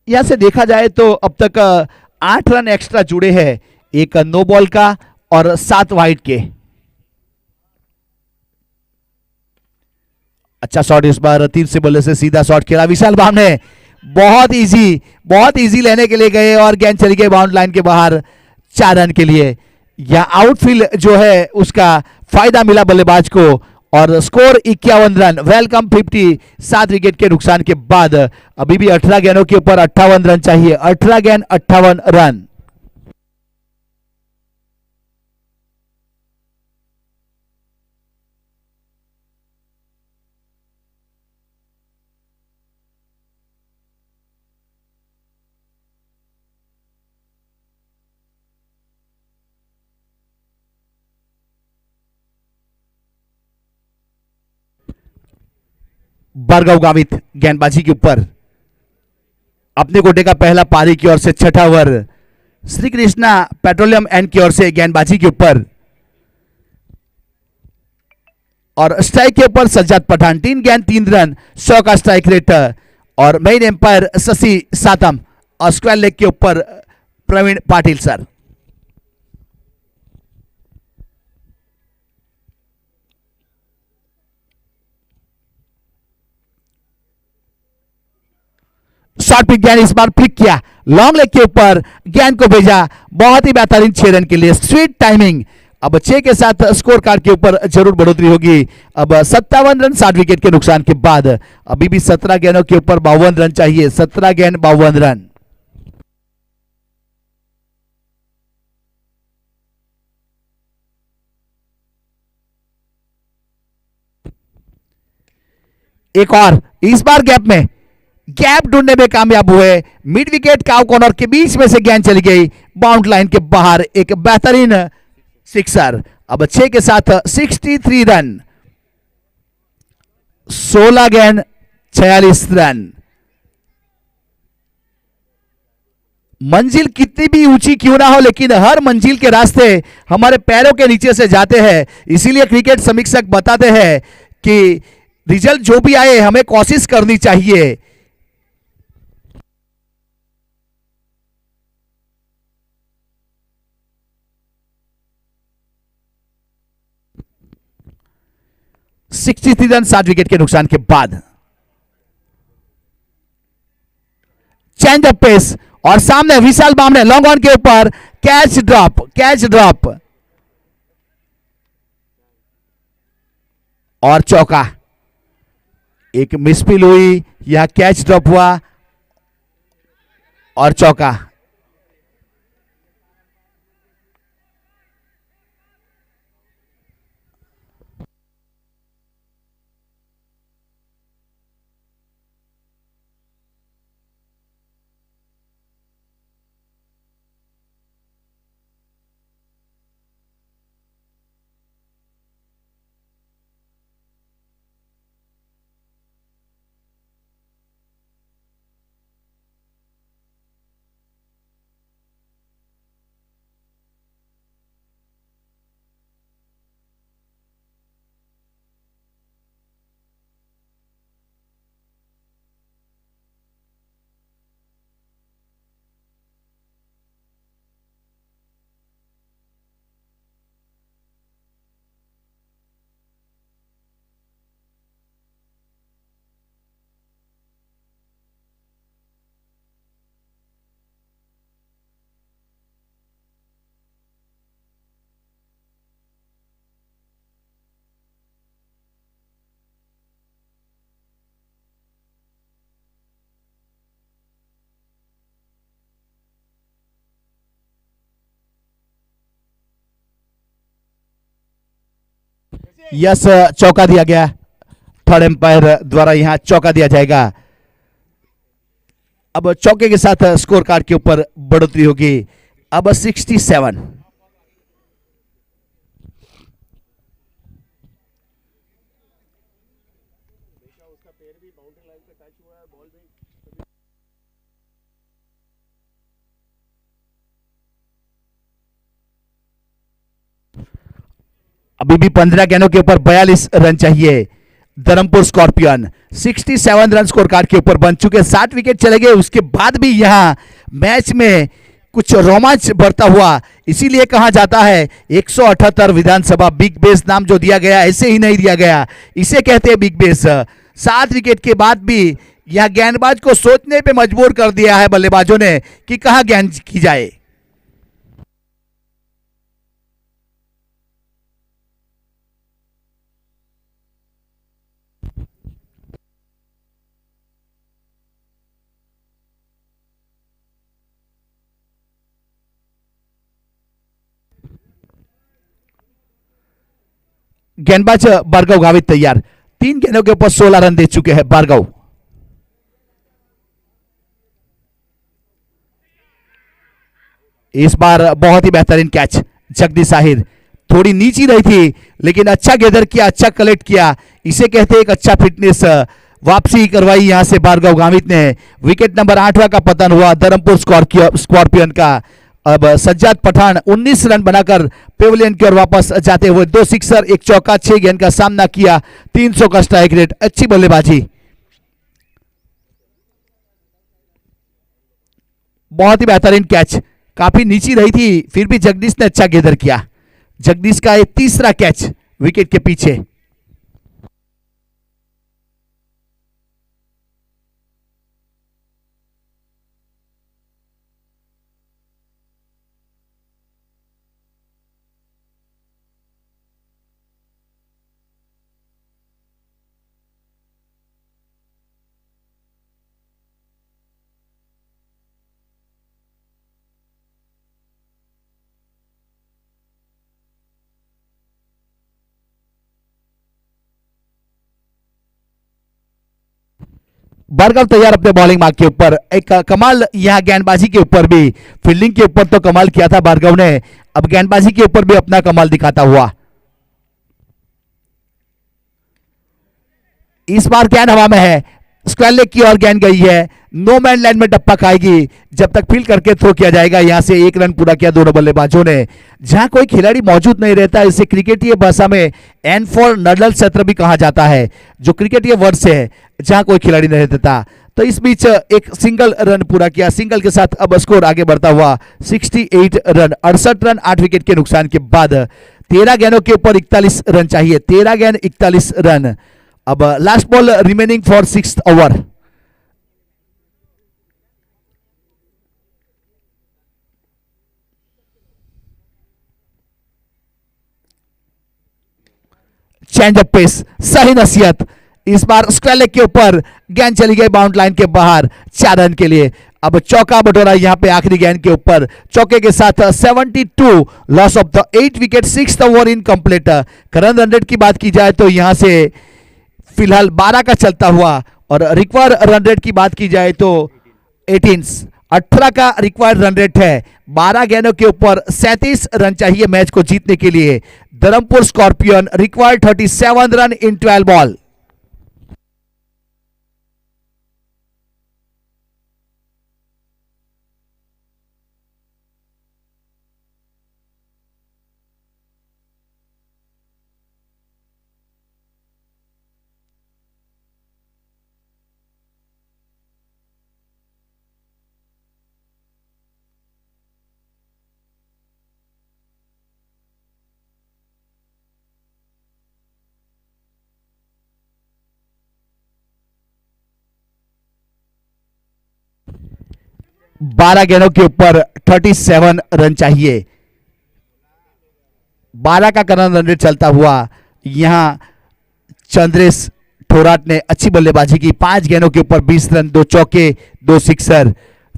यहां से देखा जाए तो अब तक 8 रन एक्स्ट्रा जुड़े हैं, एक नो बॉल का और 7 वाइड के। अच्छा शॉट इस बार 3 से बल्ले से सीधा शॉट खेला विशाल बाम ने, बहुत इजी लेने के लिए गए और गेंद चली गई बाउंड लाइन के बाहर 4 रन के लिए। या आउटफील्ड जो है उसका फायदा मिला बल्लेबाज को और स्कोर 51 रन। वेलकम 50 7 विकेट के नुकसान के बाद अभी भी 18 गेंदों के ऊपर 58 रन चाहिए। 18 गेंद 58 रन। भार्गव गावित गेंदबाजी के ऊपर, अपने कोटे का पहला पारी की ओर से छठा over. Shri Krishna petroleum and की ओर से गेंदबाजी के ऊपर और स्ट्राइक के ऊपर सज्जाद पठान 3 गेंद 3 रन 100 का स्ट्राइक रेट। और मेन एम्पायर शशि सातम और स्क्वायर लेग के ऊपर Pravin Patil sir. Short pitch गेंद इस बार फ्लिक किया, लॉन्ग लेग के ऊपर गेंद को भेजा, बहुत ही बेहतरीन 6 रन के लिए स्वीट टाइमिंग। अब 6 के साथ स्कोर कार्ड के ऊपर जरूर बढ़ोतरी होगी। अब 57 रन 60 विकेट के नुकसान के बाद अभी भी 17 गेंदों के ऊपर 52 रन चाहिए। 17 गेंद 52 रन। एक और इस बार गैप ढूंढने में कामयाब हुए। मिड विकेट काउ कॉर्नर के बीच में से गेंद चली गई बाउंड लाइन के बाहर, एक बेहतरीन सिक्सर। अब 6 के साथ 63 रन, 16 गेंद 46 रन। मंजिल कितनी भी ऊंची क्यों ना हो लेकिन हर मंजिल के रास्ते हमारे पैरों के नीचे से जाते हैं। इसीलिए क्रिकेट समीक्षक बताते हैं कि रिजल्ट जो भी आए हमें कोशिश करनी चाहिए। सिक्सटी थ्री रन 60 विकेट के नुकसान के बाद चेंज ऑफ पेस और सामने विशाल बामने लॉन्ग ऑन के ऊपर कैच ड्रॉप और चौका। एक मिसफील हुई, यह कैच ड्रॉप हुआ और चौका। यस, चौका दिया गया। थर्ड एम्पायर द्वारा यहां चौका दिया जाएगा। अब चौके के साथ स्कोर कार्ड के ऊपर बढ़ोतरी होगी। अब 67। अभी भी 15 गेंदों के ऊपर 42 रन चाहिए। Dharampur scorpion 67 run score card के ऊपर बन चुके। 7 विकेट चले गए, उसके बाद भी यहां मैच में कुछ रोमांच बढ़ता हुआ। इसीलिए कहा जाता है 178 विधानसभा बिग बेस नाम जो दिया गया ऐसे ही नहीं दिया गया, इसे कहते हैं बिग बेस। 7 विकेट के बाद भी यह गेंदबाज को सोचने पे मजबूर कर दिया है बल्लेबाजों ने कि कहां गेंद की जाए। गेंदबाज भार्गव गावित तैयार। 3 गेंदों के ऊपर 16 रन दे चुके हैं भार्गव। इस बार बहुत ही बेहतरीन कैच। जगदीश आहिर थोड़ी नीची रही थी लेकिन अच्छा गैदर किया, अच्छा कलेक्ट किया, इसे कहते हैं एक अच्छा फिटनेस। वापसी करवाई यहां से भार्गव गावित ने। विकेट नंबर 8वां का पतन हुआ धर्मपुर स्कॉर्पियन का। अब सज्जाद पठान 19 रन बनाकर पेविलियन की ओर वापस जाते हुए 2 सिक्सर 1 चौका 6 गेंद का सामना किया। 300 का स्ट्राइक रेट, अच्छी बल्लेबाजी। बहुत ही बेहतरीन कैच। काफी नीची रही थी फिर भी जगदीश ने अच्छा गेदर किया। जगदीश का ये तीसरा कैच विकेट के पीछे। भार्गव तैयार अपने बॉलिंग मार्क के ऊपर। एक कमाल यहां गेंदबाजी के ऊपर भी, फील्डिंग के ऊपर तो कमाल किया था भार्गव ने, अब गेंदबाजी के ऊपर भी अपना कमाल दिखाता हुआ। इस बार गेंद हवा में है, स्क्वायर लेग की ओर गेंद गई है। नो मैन लैंड में टप्पा खाएगी जब तक फील्ड करके थ्रो किया जाएगा। यहां से 1 रन पूरा किया दोनों बल्लेबाजों ने। जहां कोई खिलाड़ी मौजूद नहीं रहता, इसे क्रिकेटीय भाषा में एन फॉर नडल सत्र भी कहा जाता है, जो क्रिकेटीय वर्ड से है जहां कोई खिलाड़ी नहीं रहता। तो इस बीच एक सिंगल रन पूरा किया। सिंगल के साथ अब स्कोर आगे बढ़ता हुआ 68 रन, 68 रन 8 विकेट के नुकसान के बाद। 13 गेंदों के ऊपर 41 रन चाहिए। 13 गेंद 41 रन। अब last ball remaining for 6th over. Change up pace, सही नसीहत। इस बार स्क्वायर लेग के ऊपर गेंद चली गई बाउंड लाइन के बाहर 4 रन के लिए। अब चौका बटोरा यहां पे आखिरी गेंद के ऊपर, चौके के साथ 72, loss of the 8 wicket, 6th over incomplete. Current run rate की बात की जाए तो यहां से फिलहाल 12 का चलता हुआ, और रिक्वायर्ड रन रेट की बात की जाए तो 18 का रिक्वायर्ड रन रेट है। 12 गेंदों के ऊपर 37 रन चाहिए मैच को जीतने के लिए। Dharampur scorpion required 37 run in 12 ball. बारह गेंदों के ऊपर 37 रन चाहिए। 12 का करंट रन रेट चलता हुआ यहां चंद्रेश थोराट ने अच्छी बल्लेबाजी की। 5 गेंदों के ऊपर 20 रन, 2 चौके 2 सिक्सर।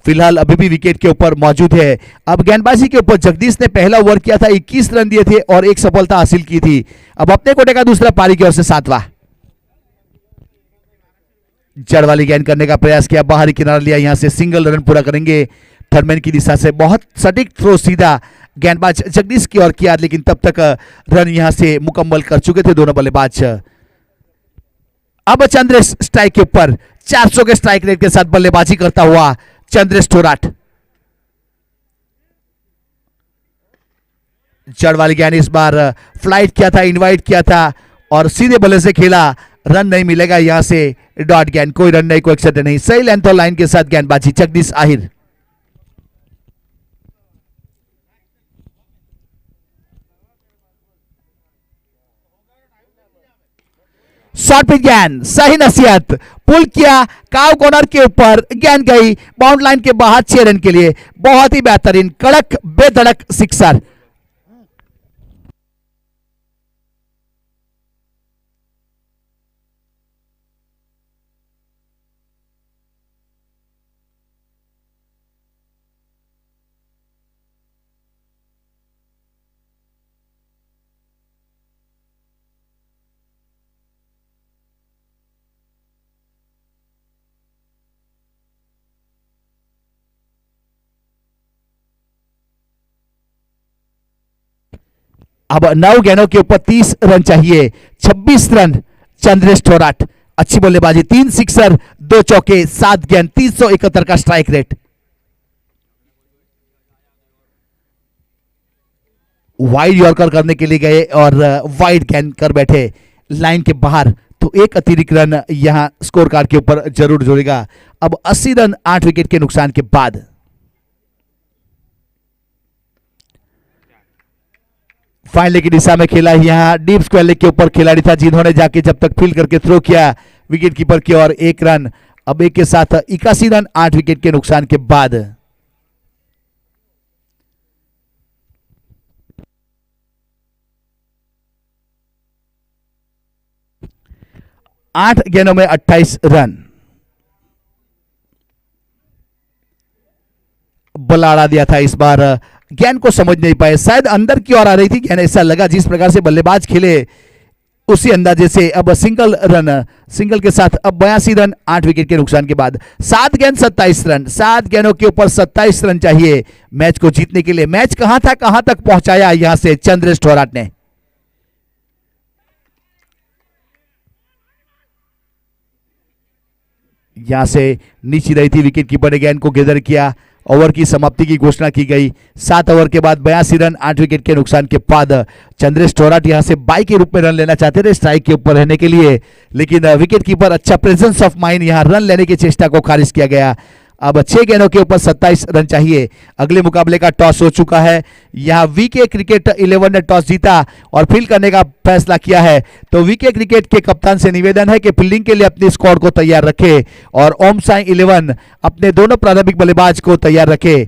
फिलहाल अभी भी विकेट के ऊपर मौजूद है। अब गेंदबाजी के ऊपर जगदीश ने पहला ओवर किया था, 21 रन दिए थे और एक सफलता हासिल की थी। अब अपने कोटे का दूसरा पारी की ओर से 7वां। जड़ वाली गेंद करने का प्रयास किया, बाहरी किनारा लिया, यहां से सिंगल रन पूरा करेंगे थर्डमैन की दिशा से। बहुत सटीक थ्रो सीधा गेंदबाज जगदीश की ओर किया, लेकिन तब तक रन यहां से मुकम्मल कर चुके थे दोनों बल्लेबाज। अब चंद्रेश स्ट्राइक के ऊपर 400 के स्ट्राइक रेट के साथ बल्लेबाजी करता हुआ चंद्रेश थोराट। जड़ वाली गेंद इस बार फ्लाइट किया था, इनवाइट किया था और सीधे बल्ले से खेला, रन नहीं मिलेगा यहां से। डॉट गेंद, कोई रन नहीं, कोई एक्सेप्ट नहीं। सही लेंथ और लाइन के साथ गेंदबाजी जगदीश आहिर। शॉर्ट पिच गेंद, सही नसीहत, पुल किया, काव कॉर्नर के ऊपर गेंद गई बाउंड लाइन के बाहर 6 रन के लिए। बहुत ही बेहतरीन, कड़क बेधड़क सिक्सर। अब 9 गेंदों के ऊपर 30 रन चाहिए, 26 रन चंद्रेश थोराट। अच्छी बल्लेबाजी, 3 सिक्सर 2 चौके 7 गेंद, 371 का स्ट्राइक रेट। वाइड यॉर्कर करने के लिए गए और वाइड गेंद कर बैठे लाइन के बाहर, तो एक अतिरिक्त रन यहां स्कोर कार्ड के ऊपर जरूर जुड़ेगा। अब 80 रन 8 विकेट के नुकसान के बाद। फाइनल की दिशा में खेला, यहां डीप स्क्वायर लेग के ऊपर खिलाड़ी था जिन्होंने जाके जब तक फील्ड करके थ्रो किया विकेट कीपर की ओर 1 रन। अब एक के साथ 81 रन 8 विकेट के नुकसान के बाद। 8 गेंदों में 28 रन। बलाड़ा दिया था इस बार, गेंद को समझ नहीं पाए, शायद अंदर की ओर आ रही थी गेंद, ऐसा लगा। जिस प्रकार से बल्लेबाज खेले उसी अंदाजे से अब सिंगल रन, सिंगल के साथ अब 82 रन 8 विकेट के नुकसान के बाद। 7 गेंद 27 रन, 7 गेंदों के ऊपर 27 रन चाहिए मैच को जीतने के लिए। मैच कहां था, कहां तक पहुंचाया यहां से चंद्रेश थोराट ने। यहां से नीचे रही थी, विकेट कीपर ने गेंद को गैदर किया। ओवर की समाप्ति की घोषणा की गई। 7 ओवर के बाद 82 रन 8 विकेट के नुकसान के बाद चंद्रेश थोराट यहां से बाई के रूप में रन लेना चाहते थे स्ट्राइक के ऊपर रहने के लिए, लेकिन विकेट कीपर अच्छा प्रेजेंस ऑफ माइंड, यहां रन लेने की चेष्टा को खारिज किया गया। अब 6 गेंदों के ऊपर 27 रन चाहिए। अगले मुकाबले का टॉस हो चुका है, यहां वीके क्रिकेट 11 ने टॉस जीता और फील्ड करने का फैसला किया है। तो वीके क्रिकेट के कप्तान से निवेदन है कि फील्डिंग के लिए अपनी स्क्वाड को तैयार रखे और ओम साई 11 अपने दोनों प्रारंभिक बल्लेबाज को तैयार रखे,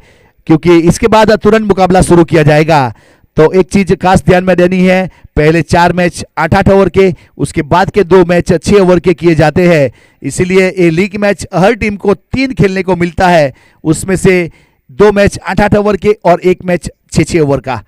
क्योंकि इसके बाद तुरंत मुकाबला शुरू किया जाएगा। तो एक चीज खास ध्यान में देनी है, पहले 4 मैच 8-8 ओवर के, उसके बाद के 2 मैच 6 ओवर के किए जाते हैं। इसीलिए ये लीग मैच हर टीम को 3 खेलने को मिलता है, उसमें से 2 मैच 8-8 ओवर के और 1 मैच 6-6 ओवर का।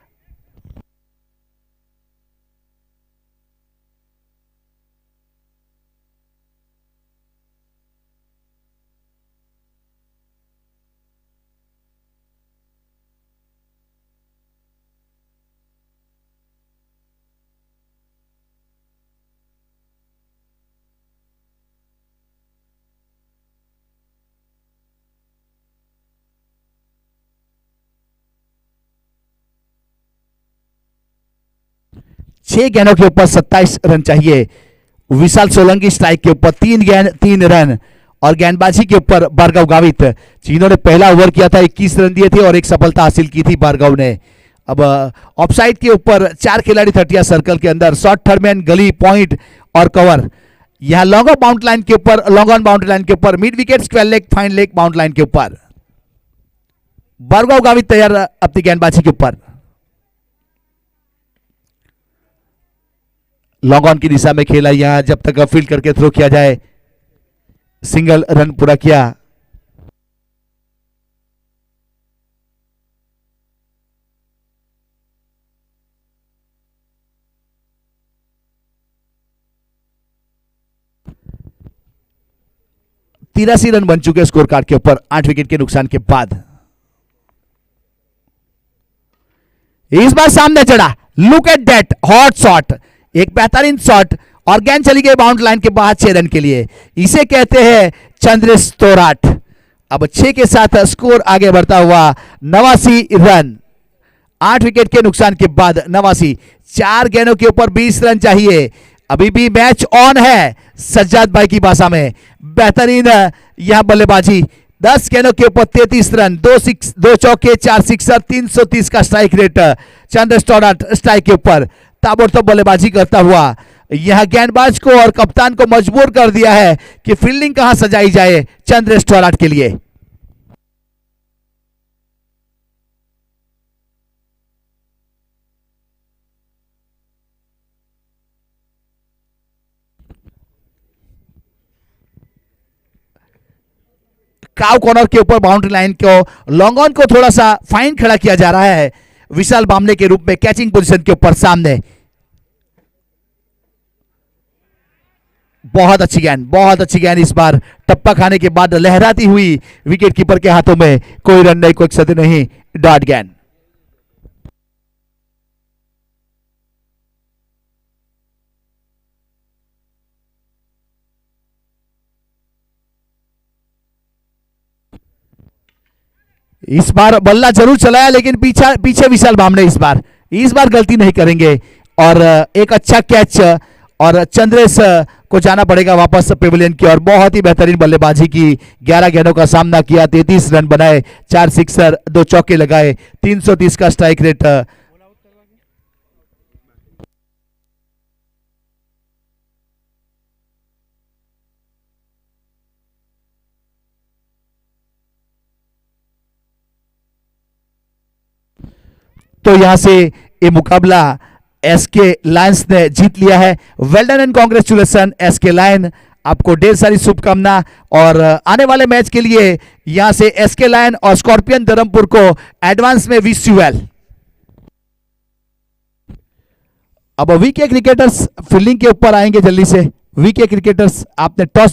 छह गेंदों के ऊपर 27 रन चाहिए। विशाल सोलंकी स्ट्राइक के ऊपर 3 गेंद 3 रन, और गेंदबाजी के ऊपर भार्गव गावित जिन्होंने पहला ओवर किया था 21 रन दिए थे और एक सफलता हासिल की थी भार्गव ने। अब ऑफसाइड के ऊपर 4 खिलाड़ी 30 सर्कल के अंदर, शॉर्ट थर्डमैन, गली, पॉइंट और कवर। यहां लॉन्ग ऑन बाउंड्री लाइन के ऊपर, लॉन्ग ऑन बाउंड्री लाइन के ऊपर, mid wicket, square leg, fine leg, boundary line के ऊपर। भार्गव गावित तैयार अपनी गेंदबाजी के ऊपर। लॉन्ग ऑन की दिशा में खेला, यहां जब तक फील्ड करके थ्रो किया जाए, सिंगल रन पूरा किया। 83 रन बन चुके स्कोर कार्ड के ऊपर 8 विकेट के नुकसान के बाद। इस बार सामने चढ़ा, look at that hot shot, एक बेहतरीन शॉट और गेंद चली गई बाउंड लाइन के बाहर 6 रन के लिए। इसे कहते हैं चंद्रेश तोराट। अब 6 के साथ स्कोर आगे बढ़ता हुआ 89 रन, 8 विकेट के नुकसान के बाद 89, 4 गेंदों के ऊपर 20 रन चाहिए। अभी भी मैच ऑन है सज्जाद भाई की भाषा में। बेहतरीन यहां बल्लेबाजी, 10 गेंदों के ऊपर 33 रन, 2 चौके 4 सिक्सर, 330 का स्ट्राइक रेट। चंद्रेश तोराट स्ट्राइक के ऊपर ताबड़तोड़ बल्लेबाजी करता हुआ यह गेंदबाज को और कप्तान को मजबूर कर दिया है कि फील्डिंग कहां सजाई जाए चंद्रेश तोराट के लिए। काव कॉर्नर के ऊपर बाउंड्री लाइन को लॉन्ग ऑन को थोड़ा सा फाइन खड़ा किया जा रहा है विशाल बामले के रूप में कैचिंग पोजीशन के ऊपर सामने। बहुत अच्छी गेंद, बहुत अच्छी गेंद, इस बार टप्पा खाने के बाद लहराती हुई विकेट कीपर के हाथों में, कोई रन नहीं, कोई क्षति नहीं, डॉट गेंद। इस बार बल्ला जरूर चलाया लेकिन पीछे विशाल बामने इस बार गलती नहीं करेंगे और एक अच्छा कैच और चंद्रेश को जाना पड़ेगा वापस पेविलियन की और बहुत ही बेहतरीन बल्लेबाजी की। 11 गेंदों का सामना किया, 33 रन बनाए, 4 सिक्सर, 2 चौके लगाए, 330 का स्ट्राइक रेट। तो यहां से ये मुकाबला एसके लायंस ने जीत लिया है। Well done and congratulation SK Lion, आपको ढेर सारी शुभकामना और आने वाले मैच के लिए यहां से एसके लायन और स्कॉर्पियन धर्मपुर को एडवांस में विश यू वेल। अब वीके क्रिकेटर्स फील्डिंग के ऊपर आएंगे जल्दी से। वीके क्रिकेटर्स, आपने टॉस